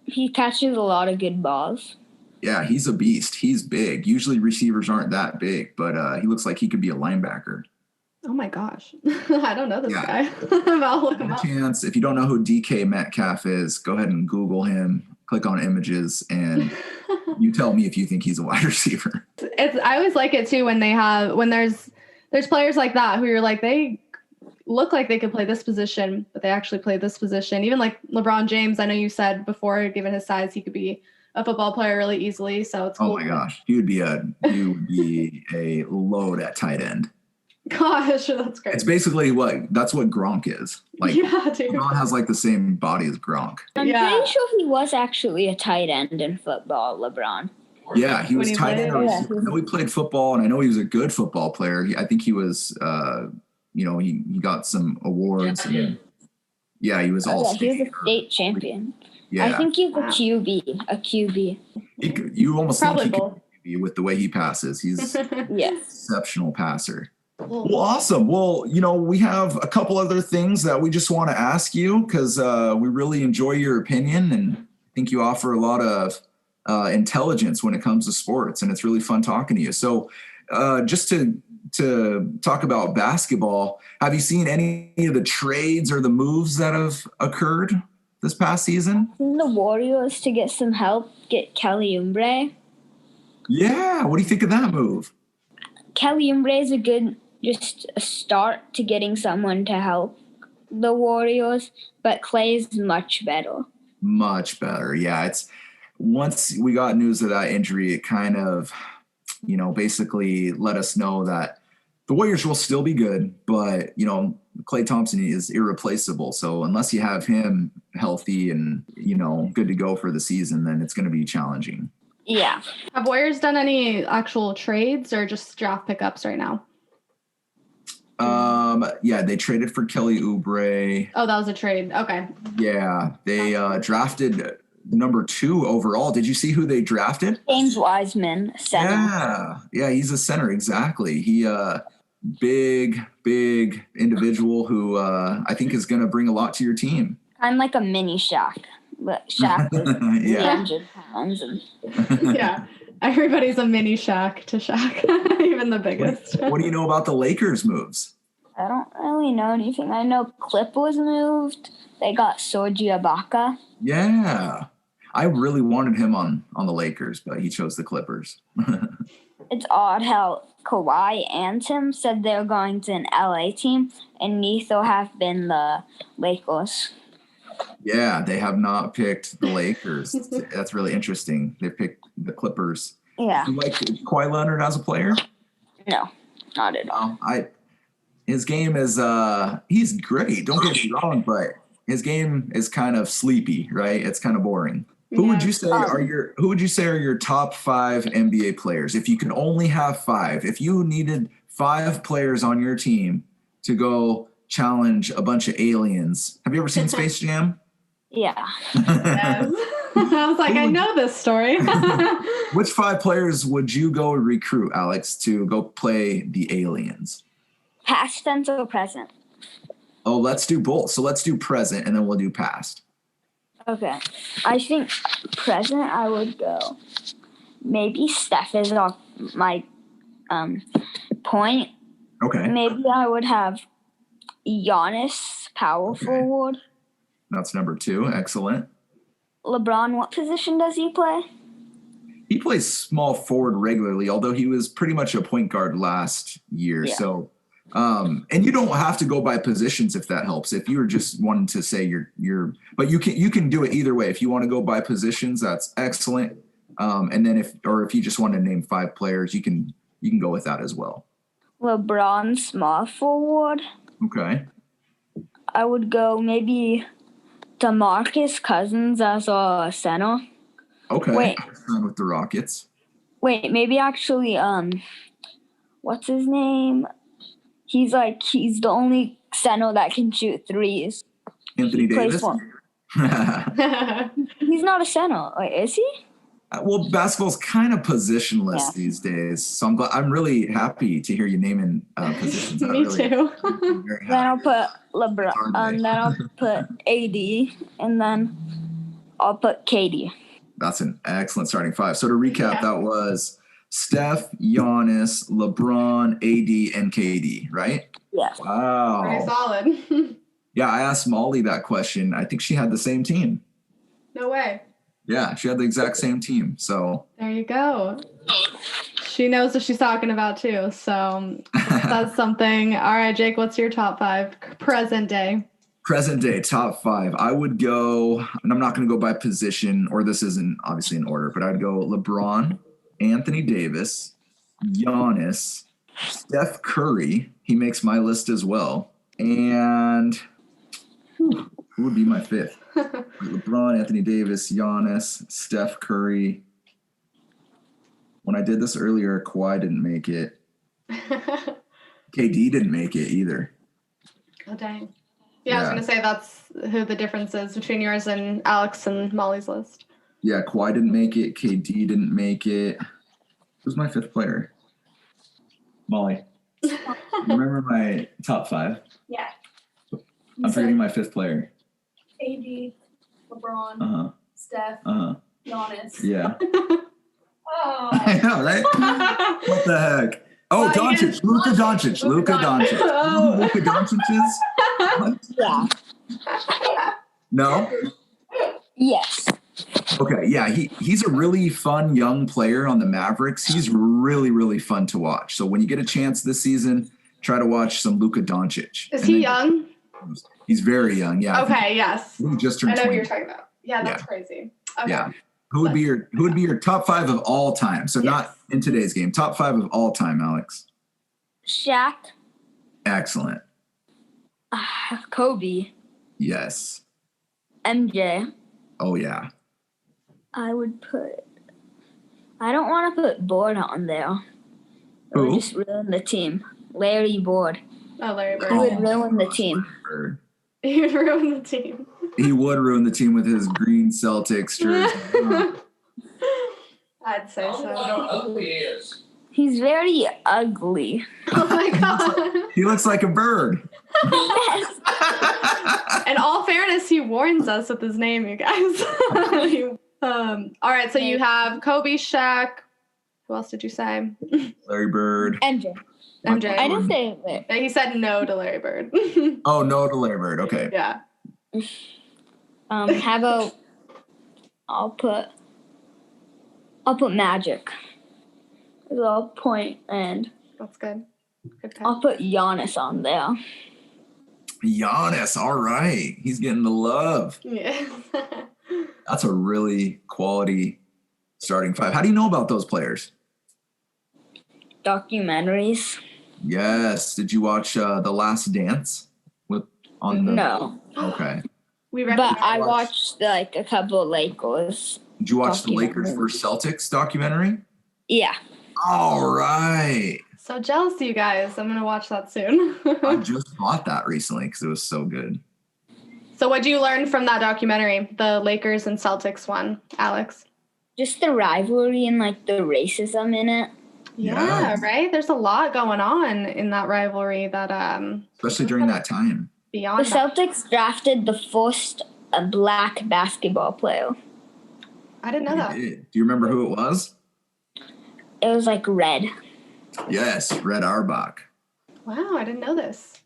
He catches a lot of good balls. Yeah, he's a beast. He's big. Usually receivers aren't that big, but he looks like he could be a linebacker. Oh my gosh. I don't know this guy. I'll look him up. Chance, if you don't know who DK Metcalf is, go ahead and Google him, click on images, and you tell me if you think he's a wide receiver. I always like it too when there's players like that who you're like, they look like they could play this position, but they actually play this position. Even like LeBron James, I know you said before, given his size, he could be a football player really easily. So it's cool. Oh my gosh. He would be a load at tight end. Gosh, that's great. It's basically that's what Gronk is. Like, yeah, dude. Gronk has like the same body as Gronk. I'm pretty sure he was actually a tight end in football, LeBron. Yeah, he was tight end. I know he played football, and I know he was a good football player. I think he was, he got some awards. And, yeah, he was all. He was a state champion. Yeah, I think he's a QB. You almost probably think he could be with the way he passes. He's an exceptional passer. Well, awesome. Well, we have a couple other things that we just want to ask you because we really enjoy your opinion and I think you offer a lot of intelligence when it comes to sports, and it's really fun talking to you. So just to talk about basketball, have you seen any of the trades or the moves that have occurred this past season? The Warriors to get some help, get Kelly Oubre. Yeah. What do you think of that move? Kelly Oubre is just a start to getting someone to help the Warriors, but Clay's much better. Much better. Yeah. Once we got news of that injury, it kind of, basically let us know that the Warriors will still be good, but, Klay Thompson is irreplaceable. So unless you have him healthy and, good to go for the season, then it's going to be challenging. Yeah. Have Warriors done any actual trades or just draft pickups right now? Yeah, they traded for Kelly Oubre. Oh, that was a trade. Okay. Yeah, they drafted number 2 overall. Did you see who they drafted? James Wiseman, center. Yeah, he's a center. Exactly. He big individual who I think is going to bring a lot to your team. I'm like a mini Shaq, but Shaq was 300 pounds. Yeah, everybody's a mini Shaq to Shaq, even the biggest. What do you know about the Lakers moves? I don't really know anything. I know Clip was moved. They got Serge Ibaka. Yeah. I really wanted him on the Lakers, but he chose the Clippers. It's odd how Kawhi and Tim said they're going to an LA team, and neither have been the Lakers. Yeah, they have not picked the Lakers. That's really interesting. They picked the Clippers. Yeah. Do you like Kawhi Leonard as a player? No, not at all. His game is he's great. Don't get me wrong, but his game is kind of sleepy, right? It's kind of boring. Who would you say are your top 5 NBA players? If you could only have 5, if you needed 5 players on your team to go challenge a bunch of aliens. Have you ever seen Space Jam? Yeah. Yes. I was like, I know this story. Which 5 players would you go recruit, Alex, to go play the aliens? Past tense or present? Oh, let's do both. So let's do present and then we'll do past. Okay. I think present I would go. Maybe Steph is off my point. Okay. Maybe I would have Giannis, power forward. That's number 2. Excellent. LeBron, what position does he play? He plays small forward regularly, although he was pretty much a point guard last year. Yeah. So, and you don't have to go by positions if that helps. If you were just wanting to say but you can do it either way. If you want to go by positions, that's excellent. And then if you just want to name 5 players, you can go with that as well. LeBron, small forward. Okay. I would go maybe DeMarcus Cousins as a center. Okay. Wait. With the Rockets. Wait, maybe actually, what's his name? He's the only center that can shoot threes. Anthony Davis. He's not a center. Wait, is he? Well, basketball's kind of positionless these days, so I'm really happy to hear you naming positions. Me too. Then I'll put LeBron, and then I'll put AD, and then I'll put KD. That's an excellent starting 5. So to recap, that was Steph, Giannis, LeBron, AD, and KD, right? Yeah. Wow. Pretty solid. Yeah, I asked Molly that question. I think she had the same team. No way. Yeah, she had the exact same team. So there you go. She knows what she's talking about too. So that's something. All right, Jake, what's your top 5 present day? Present day, top 5. I would go, and I'm not going to go by position, or this isn't obviously in order, but I'd go LeBron, Anthony Davis, Giannis, Steph Curry. He makes my list as well. And who would be my 5th? LeBron, Anthony Davis, Giannis, Steph Curry. When I did this earlier, Kawhi didn't make it. KD didn't make it either. Oh, dang. Yeah, I was going to say that's who the difference is between yours and Alex and Molly's list. Yeah, Kawhi didn't make it. KD didn't make it. Who's my 5th player? Molly. Remember my top 5? Yeah. I'm forgetting my 5th player. AD, LeBron, Steph, Giannis. Yeah. Oh. I know, right? What the heck? Oh, Doncic. Luka Doncic. Luka Doncic. Oh. Luka Doncic is? Yeah. No? Yes. Okay, yeah, he's a really fun young player on the Mavericks. He's really, really fun to watch. So when you get a chance this season, try to watch some Luka Doncic. Is he young? He's very young, yeah. Okay, yes. He just turned I know 20. who you're talking about. Yeah, that's crazy. Okay. Yeah. Who would be your top 5 of all time? So not in today's game. Top 5 of all time, Alex. Shaq, Excellent. Kobe, Yes. MJ. Oh, yeah. I don't want to put Board on there. It would Who? just ruin the team. Larry Board. Oh, Larry Bird. He would ruin the team. Bird. He would ruin the team. He would ruin the team with his green Celtics jersey. I'd say so. How ugly he is. He's very ugly. Oh my god. He looks like a bird. In all fairness, he warns us with his name, you guys. All right, so you have Kobe, Shaq. Who else did you say? Larry Bird. MJ. MJ. I didn't say it. He said no to Larry Bird. Oh, no to Larry Bird. Okay. Yeah. How about I'll put Magic as a point, and That's good. Good pick. I'll put Giannis on there. Giannis. All right. He's getting the love. Yeah. That's a really quality starting five. How do you know about those players? Documentaries. Yes. Did you watch The Last Dance? No, Okay. but I watched like a couple of Lakers. Did you watch the Lakers vs. Celtics documentary? Yeah. All right. So jealous of you guys. I'm going to watch that soon. I just bought that recently because it was so good. So what did you learn from that documentary, the Lakers and Celtics one, Alex? Just the rivalry and like the racism in it. Yeah, right? There's a lot going on in that rivalry that Especially during that time. beyond The that. Celtics drafted the first black basketball player. I didn't know You that. did. Do you remember who it was? It was like red. Yes, Red Auerbach. Wow, I didn't know this.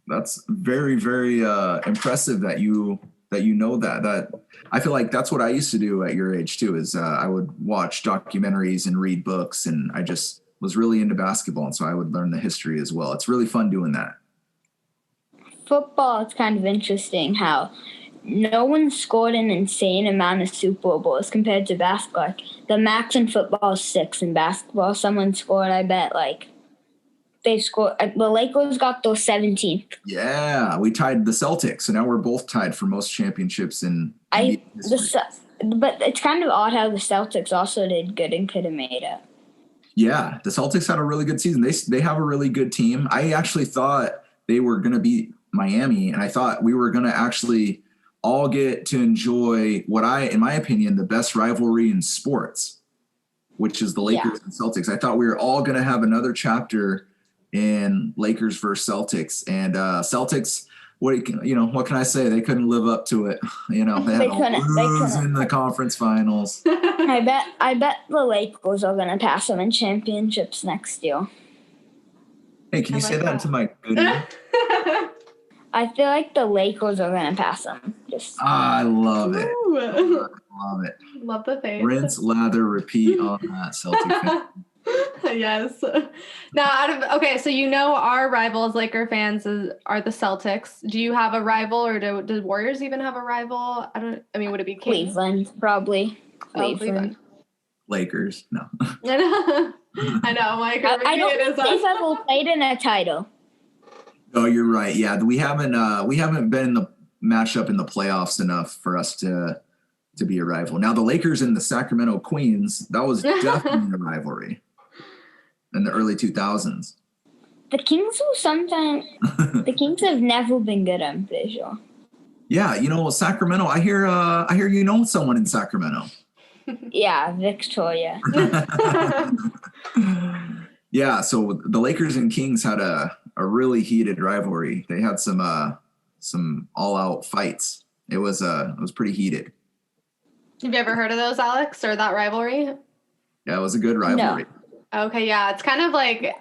That's very, very impressive that you know that. That I feel like that's what I used to do at your age too. Is I would watch documentaries and read books, and I just was really into basketball, and so I would learn the history as well. It's really fun doing that. Football, it's kind of interesting how no one scored an insane amount of Super Bowls compared to basketball. Like, the max in football is 6. In basketball, someone scored, I bet, like, they scored. The Lakers got their 17th. Yeah, we tied the Celtics, so now we're both tied for most championships in NBA history. But it's kind of odd how the Celtics also did good and could have made it. Yeah, the Celtics had a really good season. They have a really good team. I actually thought they were going to beat Miami, and I thought we were going to actually all get to enjoy what in my opinion, the best rivalry in sports, which is the Lakers and Celtics. I thought we were all going to have another chapter in Lakers versus Celtics, and Celtics. What can I say? They couldn't live up to it. They had to lose in the conference finals. I bet the Lakers are gonna pass them in championships next year. Hey, can you say that into my good ear? I feel like the Lakers are gonna pass them. I love it. Ooh. Love it. Love the face. Rinse, lather, repeat on that Celtic fan. Yes. Now, so our rivals, Laker fans, are the Celtics. Do you have a rival, or do Warriors even have a rival? Would it be Kings? Cleveland, probably. Cleveland. Lakers, no. I know, Mike. I don't think they've ever played in a title. Oh, you're right. Yeah, we haven't been in the matchup in the playoffs enough for us to be a rival. Now, the Lakers and the Sacramento Queens, that was definitely a rivalry in the early 2000s. The Kings will sometimes. The Kings have never been good, I'm pretty sure. Yeah, Sacramento. I hear you know someone in Sacramento. Yeah, Victoria. Yeah, so the Lakers and Kings had a really heated rivalry. They had some all-out fights. It was pretty heated. Have you ever heard of those, Alex, or that rivalry? Yeah, it was a good rivalry. No. Okay, yeah, it's kind of like,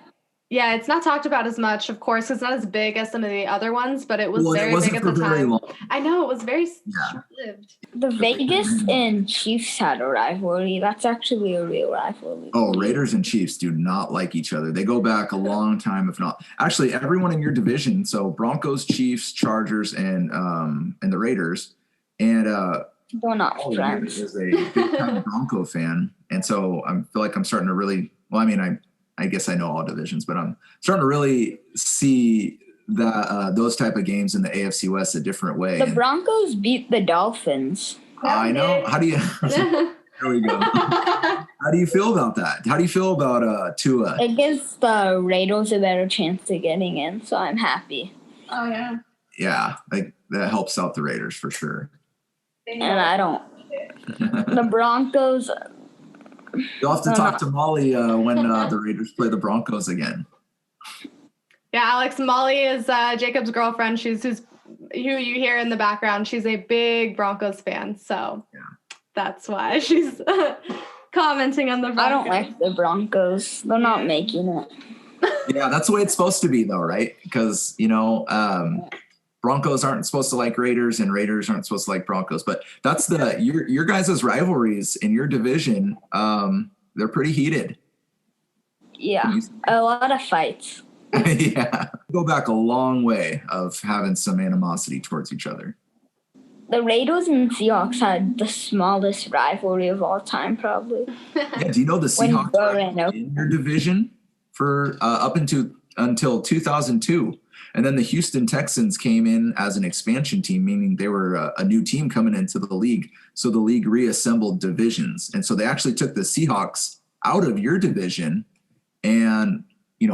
it's not talked about as much, of course. It's not as big as some of the other ones, but it was very big at the time. Long. I know, it was very short-lived. The Vegas and Chiefs had a rivalry. That's actually a real rivalry. Oh, Raiders and Chiefs do not like each other. They go back a long time, if not. Actually, everyone in your division, so Broncos, Chiefs, Chargers, and the Raiders, and they're not friends. Is a big time Bronco fan, and so I feel like I'm starting to really. Well, I I guess I know all divisions, but I'm starting to really see that those type of games in the AFC West a different way. The Broncos beat the Dolphins. I know. How do you? There we go. How do you feel about that? How do you feel about Tua? It gives the Raiders a better chance of getting in, so I'm happy. Oh yeah. Yeah, like that helps out the Raiders for sure. And I don't. The Broncos. You'll have to talk to Molly when the Raiders play the Broncos again. Yeah, Alex, Molly is Jacob's girlfriend. She's who you hear in the background. She's a big Broncos fan, so that's why she's commenting on the Broncos. I don't like the Broncos. They're not making it. Yeah, that's the way it's supposed to be, though, right? Because, Broncos aren't supposed to like Raiders and Raiders aren't supposed to like Broncos. But that's your guys' rivalries in your division. They're pretty heated. Yeah, a lot of fights. Yeah. Go back a long way of having some animosity towards each other. The Raiders and Seahawks had the smallest rivalry of all time, probably. Yeah, do you know the Seahawks were in your division for up until 2002? And then the Houston Texans came in as an expansion team, meaning they were a new team coming into the league. So the league reassembled divisions. And so they actually took the Seahawks out of your division and,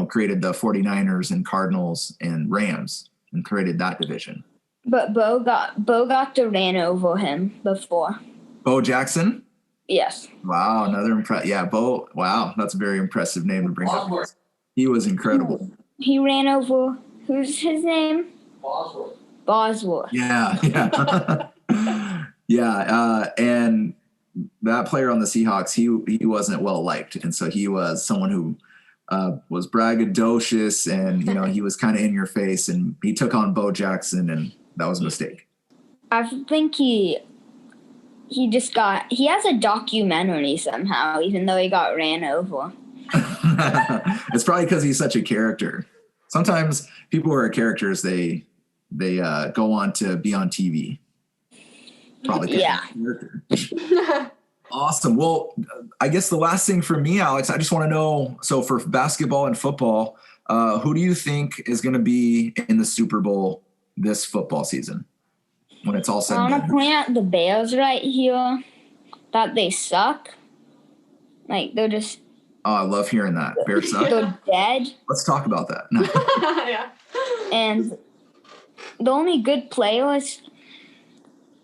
created the 49ers and Cardinals and Rams and created that division. But Bo got to ran over him before. Bo Jackson? Yes. Wow, another Yeah, Bo. Wow, that's a very impressive name to bring up. He was incredible. He ran over. Who's his name? Bosworth. Yeah. Yeah, and that player on the Seahawks, he wasn't well liked, and so he was someone who was braggadocious, and he was kind of in your face, and he took on Bo Jackson, and that was a mistake. I think he has a documentary somehow, even though he got ran over. It's probably because he's such a character. Sometimes people who are characters, they go on to be on TV. Probably character. Awesome. Well, I guess the last thing for me, Alex, I just want to know, so for basketball and football, who do you think is going to be in the Super Bowl this football season when it's all said and done? I want to point out the Bears right here, that they suck. Like, they're just... Oh, I love hearing that. Bears suck. They're dead. Let's talk about that. Yeah. And the only good player is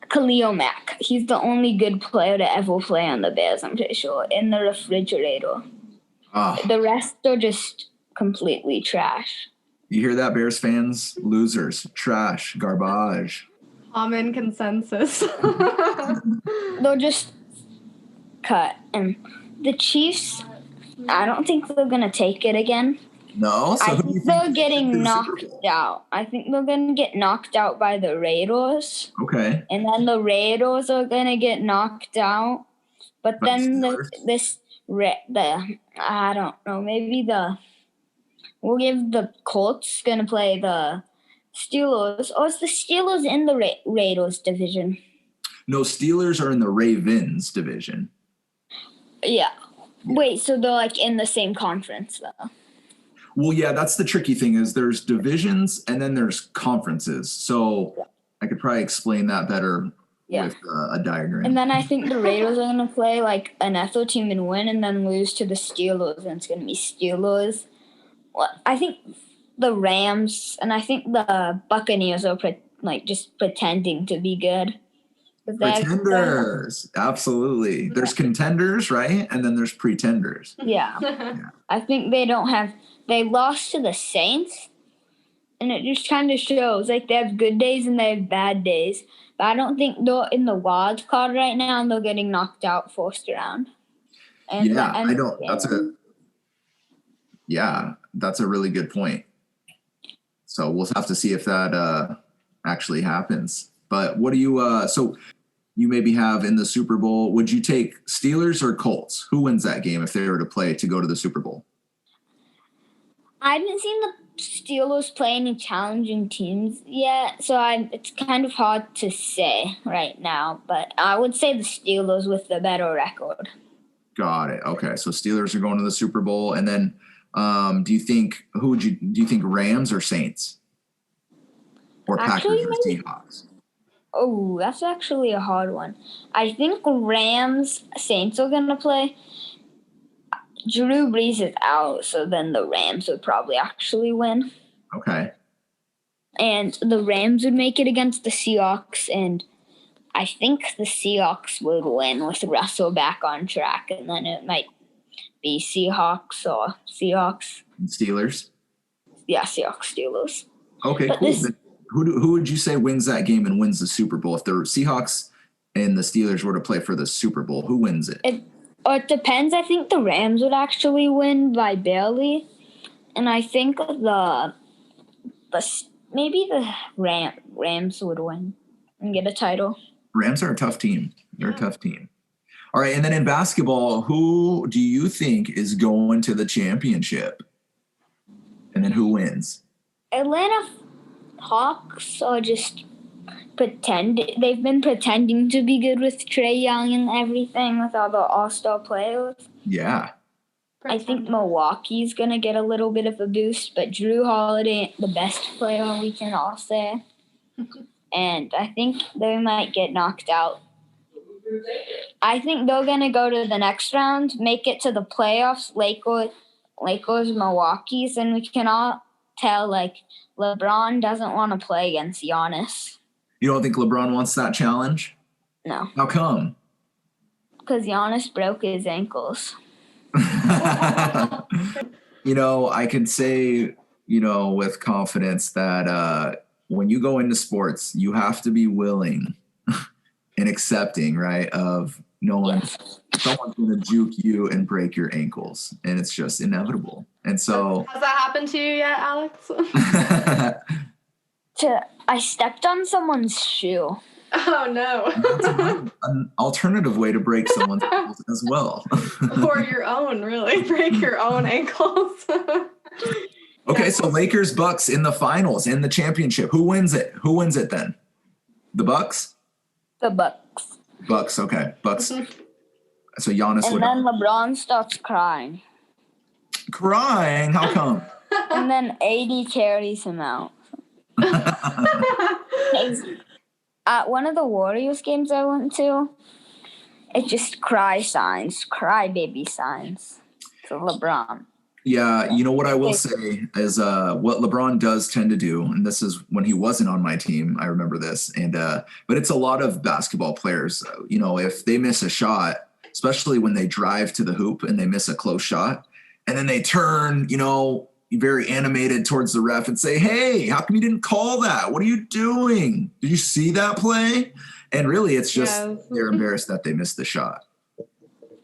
Khalil Mack. He's the only good player to ever play on the Bears, I'm pretty sure, in the refrigerator. Oh. The rest are just completely trash. You hear that, Bears fans? Losers, trash, garbage. Common consensus. They'll just cut. And the Chiefs, I don't think they're going to take it again. No? So I think they're getting knocked out. I think they're going to get knocked out by the Raiders. Okay. And then the Raiders are going to get knocked out. But then I don't know, maybe we'll give the Colts going to play the Steelers. Or is the Steelers in the Raiders division? No, Steelers are in the Ravens division. Yeah. Wait, so they're like in the same conference though? Well, yeah, that's the tricky thing is there's divisions and then there's conferences. So I could probably explain that better with a diagram. And then I think the Raiders are going to play like an NFL team and win and then lose to the Steelers. And it's going to be Steelers. Well, I think the Rams and I think the Buccaneers are just pretending to be good. Pretenders. Absolutely. There's contenders, right? And then there's pretenders. Yeah. I think they lost to the Saints, and it just kind of shows like they have good days and they have bad days. But I don't think they're in the wild card right now and they're getting knocked out first round. And I don't. That's a really good point. So we'll have to see if that actually happens. But what do you so you maybe have in the Super Bowl, would you take Steelers or Colts? Who wins that game if they were to play to go to the Super Bowl? I haven't seen the Steelers play any challenging teams yet, so it's kind of hard to say right now. But I would say the Steelers with the better record. Got it. Okay, so Steelers are going to the Super Bowl. And then Do you think Rams or Saints? Or Actually, Packers or Seahawks? Oh, that's actually a hard one. I think Rams, Saints are going to play. Drew Brees is out, so then the Rams would probably actually win. Okay. And the Rams would make it against the Seahawks, and I think the Seahawks would win with Russell back on track, and then it might be Seahawks. And Steelers? Yeah, Seahawks, Steelers. Okay, But cool. Who would you say wins that game and wins the Super Bowl? If the Seahawks and the Steelers were to play for the Super Bowl, who wins it? It depends. I think the Rams would actually win by barely, and I think maybe the Rams would win and get a title. Rams are a tough team. They're a tough team. All right, and then in basketball, who do you think is going to the championship? And then who wins? Atlanta Hawks are just they've been pretending to be good with Trae Young and everything with all the all-star players. Yeah. I think Milwaukee's going to get a little bit of a boost, but Drew Holiday, the best player we can all say. And I think they might get knocked out. I think they're going to go to the next round, make it to the playoffs, Lakers, Milwaukee's, and we can all tell, LeBron doesn't want to play against Giannis. You don't think LeBron wants that challenge? No. How come? Because Giannis broke his ankles. I can say, with confidence that when you go into sports, you have to be willing and accepting, right, of someone's going to juke you and break your ankles, and it's just inevitable. And so, has that happened to you yet, Alex? I stepped on someone's shoe. Oh no! That's an alternative way to break someone's ankles as well. Or your own, really, break your own ankles. Okay, so Lakers Bucks in the finals, in the championship. Who wins it? Who wins it then? The Bucks? The Bucks. Bucks, okay. Bucks. So Giannis and would. And then LeBron starts crying. Crying? How come? And then AD carries him out. At one of the Warriors games I went to, it just cry baby signs for LeBron. Yeah, what I will say is what LeBron does tend to do, and this is when he wasn't on my team, I remember this, and but it's a lot of basketball players, if they miss a shot, especially when they drive to the hoop and they miss a close shot, and then they turn, very animated towards the ref and say, hey, how come you didn't call that? What are you doing? Did you see that play? And really, it's just they're embarrassed that they missed the shot.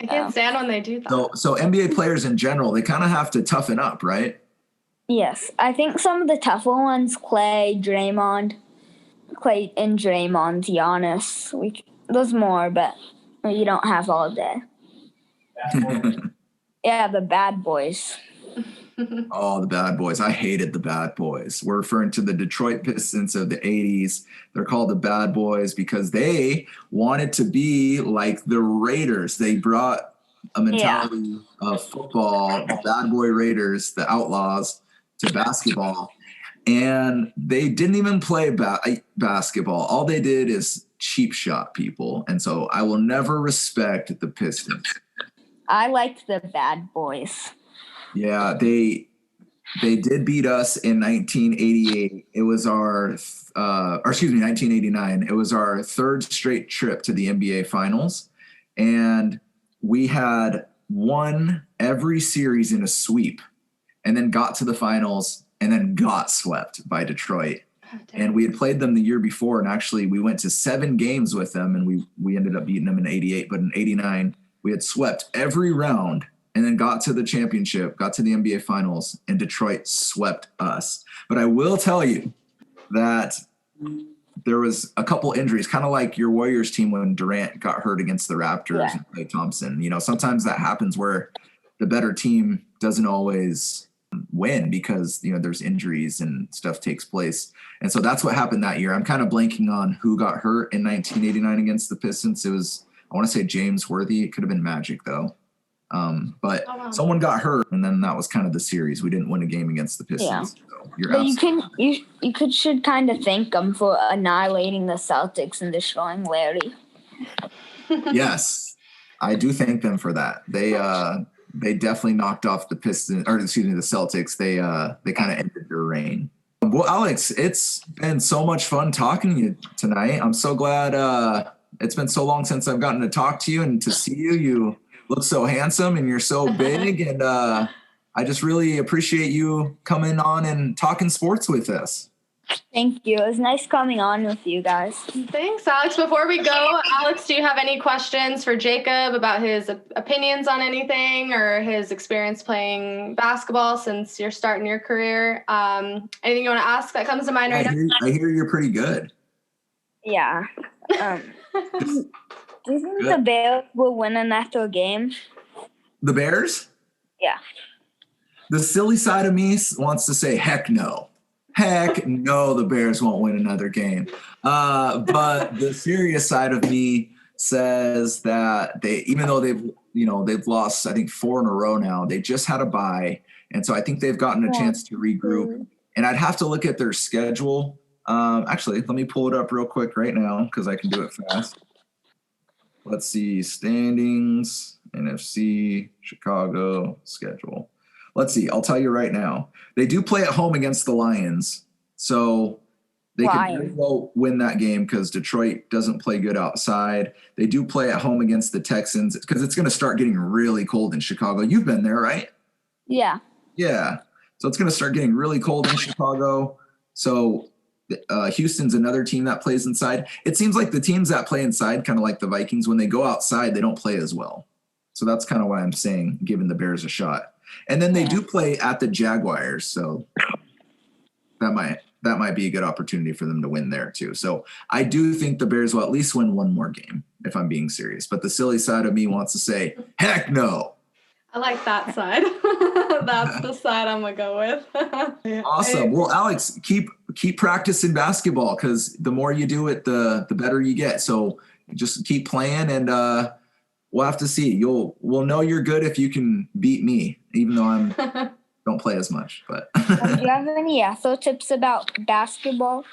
I can't stand when they do that. So NBA players in general, they kind of have to toughen up, right? Yes. I think some of the tougher ones, Clay and Draymond, Giannis. There's more, but you don't have all day. Yeah, the bad boys. Oh, the bad boys. I hated the bad boys. We're referring to the Detroit Pistons of the 80s. They're called the bad boys because they wanted to be like the Raiders. They brought a mentality of football, the bad boy Raiders, the Outlaws, to basketball. And they didn't even play basketball. All they did is cheap shot people. And so I will never respect the Pistons. I liked the bad boys. Yeah, they did beat us in 1988. It was 1989. It was our third straight trip to the NBA Finals. And we had won every series in a sweep and then got to the finals and then got swept by Detroit. And we had played them the year before. And actually, we went to 7 games with them and we ended up beating them in 88. But in 89, we had swept every round. And then got to the championship, got to the NBA Finals, and Detroit swept us. But I will tell you that there was a couple injuries, kind of like your Warriors team when Durant got hurt against the Raptors and Klay Thompson. Sometimes that happens where the better team doesn't always win because, there's injuries and stuff takes place. And so that's what happened that year. I'm kind of blanking on who got hurt in 1989 against the Pistons. It was, I want to say James Worthy. It could have been Magic, though. But Oh, wow. someone got hurt, and then that was kind of the series. We didn't win a game against the Pistons. Yeah. So you're But you should kind of thank them for annihilating the Celtics and destroying Larry. Yes, I do thank them for that. They definitely knocked off the Pistons, or excuse me, the Celtics. They kind of ended their reign. Well, Alex, it's been so much fun talking to you tonight. I'm so glad it's been so long since I've gotten to talk to you and to see you. You look so handsome and you're so big, and I just really appreciate you coming on and talking sports with us. Thank you. It was nice coming on with you guys. Thanks, Alex. Before we go, Alex, do you have any questions for Jacob about his opinions on anything or his experience playing basketball since you're starting your career? Anything you want to ask that comes to mind right now? I hear you're pretty good. Yeah. Do you think the Bears will win another game? The Bears? Yeah. The silly side of me wants to say, heck no. Heck no, the Bears won't win another game. But the serious side of me says that even though they've lost, I think 4 in a row now, they just had a bye. And so I think they've gotten a chance to regroup. And I'd have to look at their schedule. Actually, let me pull it up real quick right now because I can do it fast. Let's see, standings, NFC, Chicago, schedule. Let's see. I'll tell you right now. They do play at home against the Lions, so they can very well win that game because Detroit doesn't play good outside. They do play at home against the Texans because it's going to start getting really cold in Chicago. You've been there, right? Yeah. Yeah. So it's going to start getting really cold in Chicago. So Houston's another team that plays inside. It seems like the teams that play inside, kind of like the Vikings, when they go outside, they don't play as well. So that's kind of why I'm saying giving the Bears a shot. And then they do play at the Jaguars, so that might be a good opportunity for them to win there too. So I do think the Bears will at least win one more game, if I'm being serious. But the silly side of me wants to say, heck no. I like that side. That's the side I'm gonna go with. Awesome. Well, Alex, keep practicing basketball because the more you do it, the better you get. So just keep playing, and we'll have to see. We'll know you're good if you can beat me, even though I don't play as much. But do you have any tips about basketball?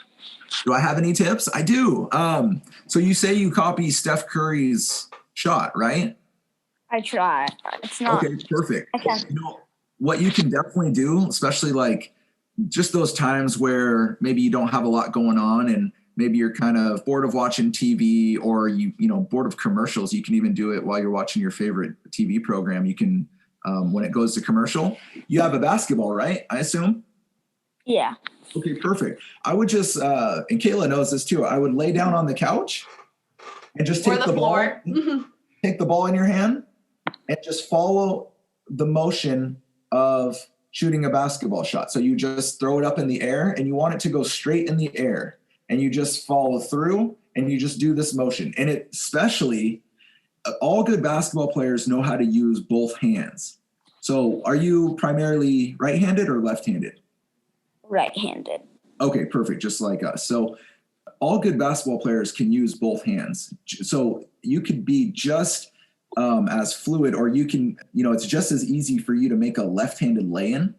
Do I have any tips? I do. So you say you copy Steph Curry's shot, right? I try. It's not. Okay, perfect. Okay. What you can definitely do, especially like just those times where maybe you don't have a lot going on and maybe you're kind of bored of watching TV or you bored of commercials. You can even do it while you're watching your favorite TV program. You can, when it goes to commercial, you have a basketball, right? I assume? Yeah. Okay, perfect. I would just, and Kayla knows this too. I would lay down on the couch and just take the ball, take the ball in your hand and just follow the motion of shooting a basketball shot. So you just throw it up in the air and you want it to go straight in the air. And you just follow through and you just do this motion. And it especially, all good basketball players know how to use both hands. So are you primarily right-handed or left-handed? Right-handed. Okay, perfect. Just like us. So all good basketball players can use both hands. So you could be just as fluid, or you can, it's just as easy for you to make a left-handed lay-in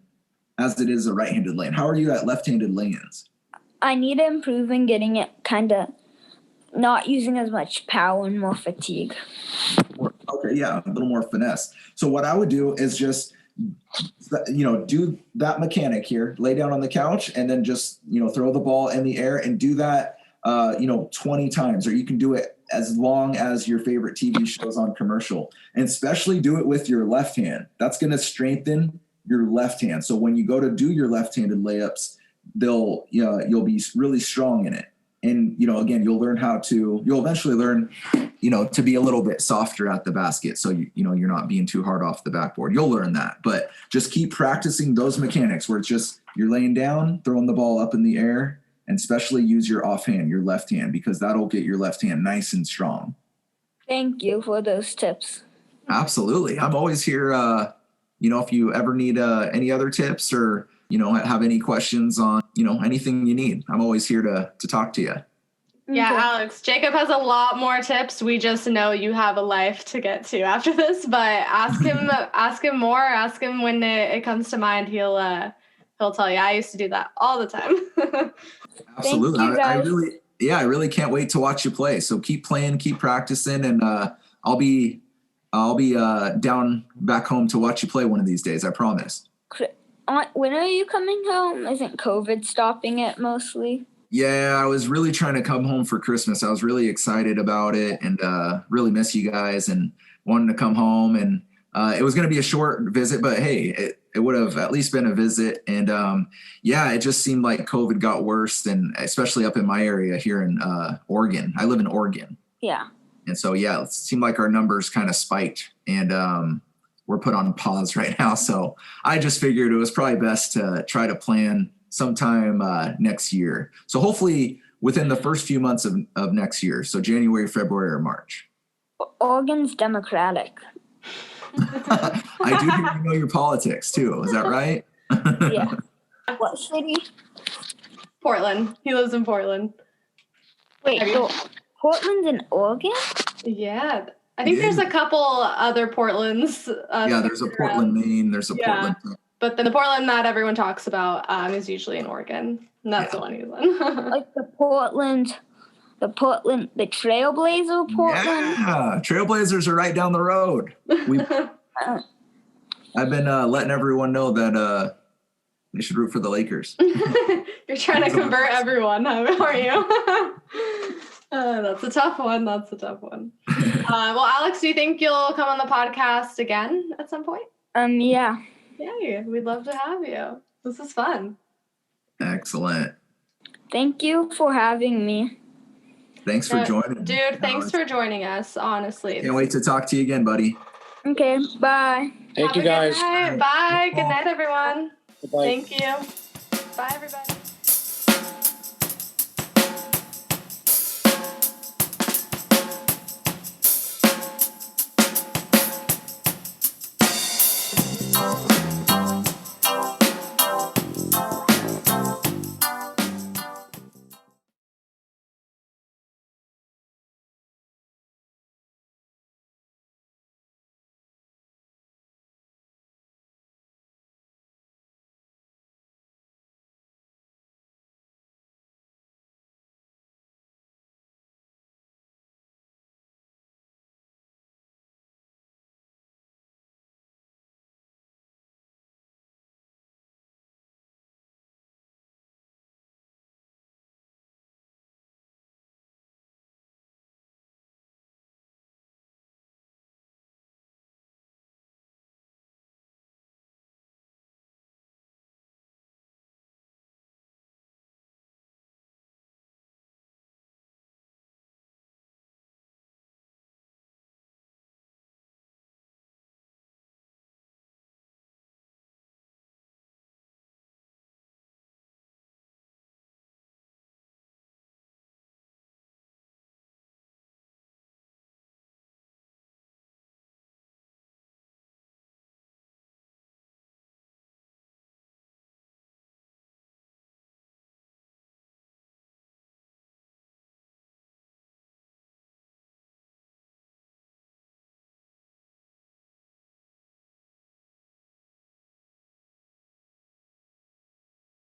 as it is a right-handed lay-in. How are you at left-handed lay-ins? I need to improve in getting it kind of not using as much power and more fatigue. Okay, yeah, a little more finesse. So what I would do is just, do that mechanic here, lay down on the couch and then just, throw the ball in the air and do that, 20 times, or you can do it as long as your favorite TV shows on commercial, and especially do it with your left hand. That's going to strengthen your left hand. So when you go to do your left-handed layups, you'll be really strong in it. And, again, you'll eventually learn, to be a little bit softer at the basket. So, you're not being too hard off the backboard. You'll learn that, but just keep practicing those mechanics where it's just, you're laying down, throwing the ball up in the air, and especially use your offhand, your left hand, because that'll get your left hand nice and strong. Thank you for those tips. Absolutely. I'm always here. If you ever need any other tips or, have any questions on, anything you need, I'm always here to talk to you. Yeah, Okay. Alex, Jacob has a lot more tips. We just know you have a life to get to after this, but ask him more, ask him when it comes to mind. He'll tell you. I used to do that all the time. Absolutely. Thank you, guys. I really can't wait to watch you play. So keep playing, keep practicing, and I'll be down back home to watch you play one of these days. I promise. When are you coming home? Isn't COVID stopping it mostly? Yeah, I was really trying to come home for Christmas. I was really excited about it and really miss you guys and wanted to come home. And it was going to be a short visit, but hey, it would have at least been a visit. And it just seemed like COVID got worse, and especially up in my area here in Oregon. I live in Oregon. Yeah. And so, it seemed like our numbers kind of spiked, and we're put on pause right now. So I just figured it was probably best to try to plan sometime next year. So hopefully within the first few months of next year. So January, February, or March. Oregon's Democratic. I do hear you know your politics too. Is that right? Yeah. What city? Portland. He lives in Portland. Wait, so Portland's in Oregon? Yeah. I think there's a couple other Portlands. There's a Portland, Maine. There's a Portland. But then the Portland that everyone talks about is usually in Oregon. And that's the one he's in. Like the Trailblazer Portland? Yeah, Trailblazers are right down the road. I've been letting everyone know that they should root for the Lakers. You're trying to convert everyone, are you? That's a tough one. Well, Alex, do you think you'll come on the podcast again at some point? Yeah. Yay, we'd love to have you. This is fun. Excellent. Thank you for having me. Thanks for joining. Dude, thanks for joining us, honestly. Can't wait to talk to you again, buddy. Okay, bye. Thank you, guys. Bye. Good night, everyone. Goodbye. Thank you. Bye, everybody.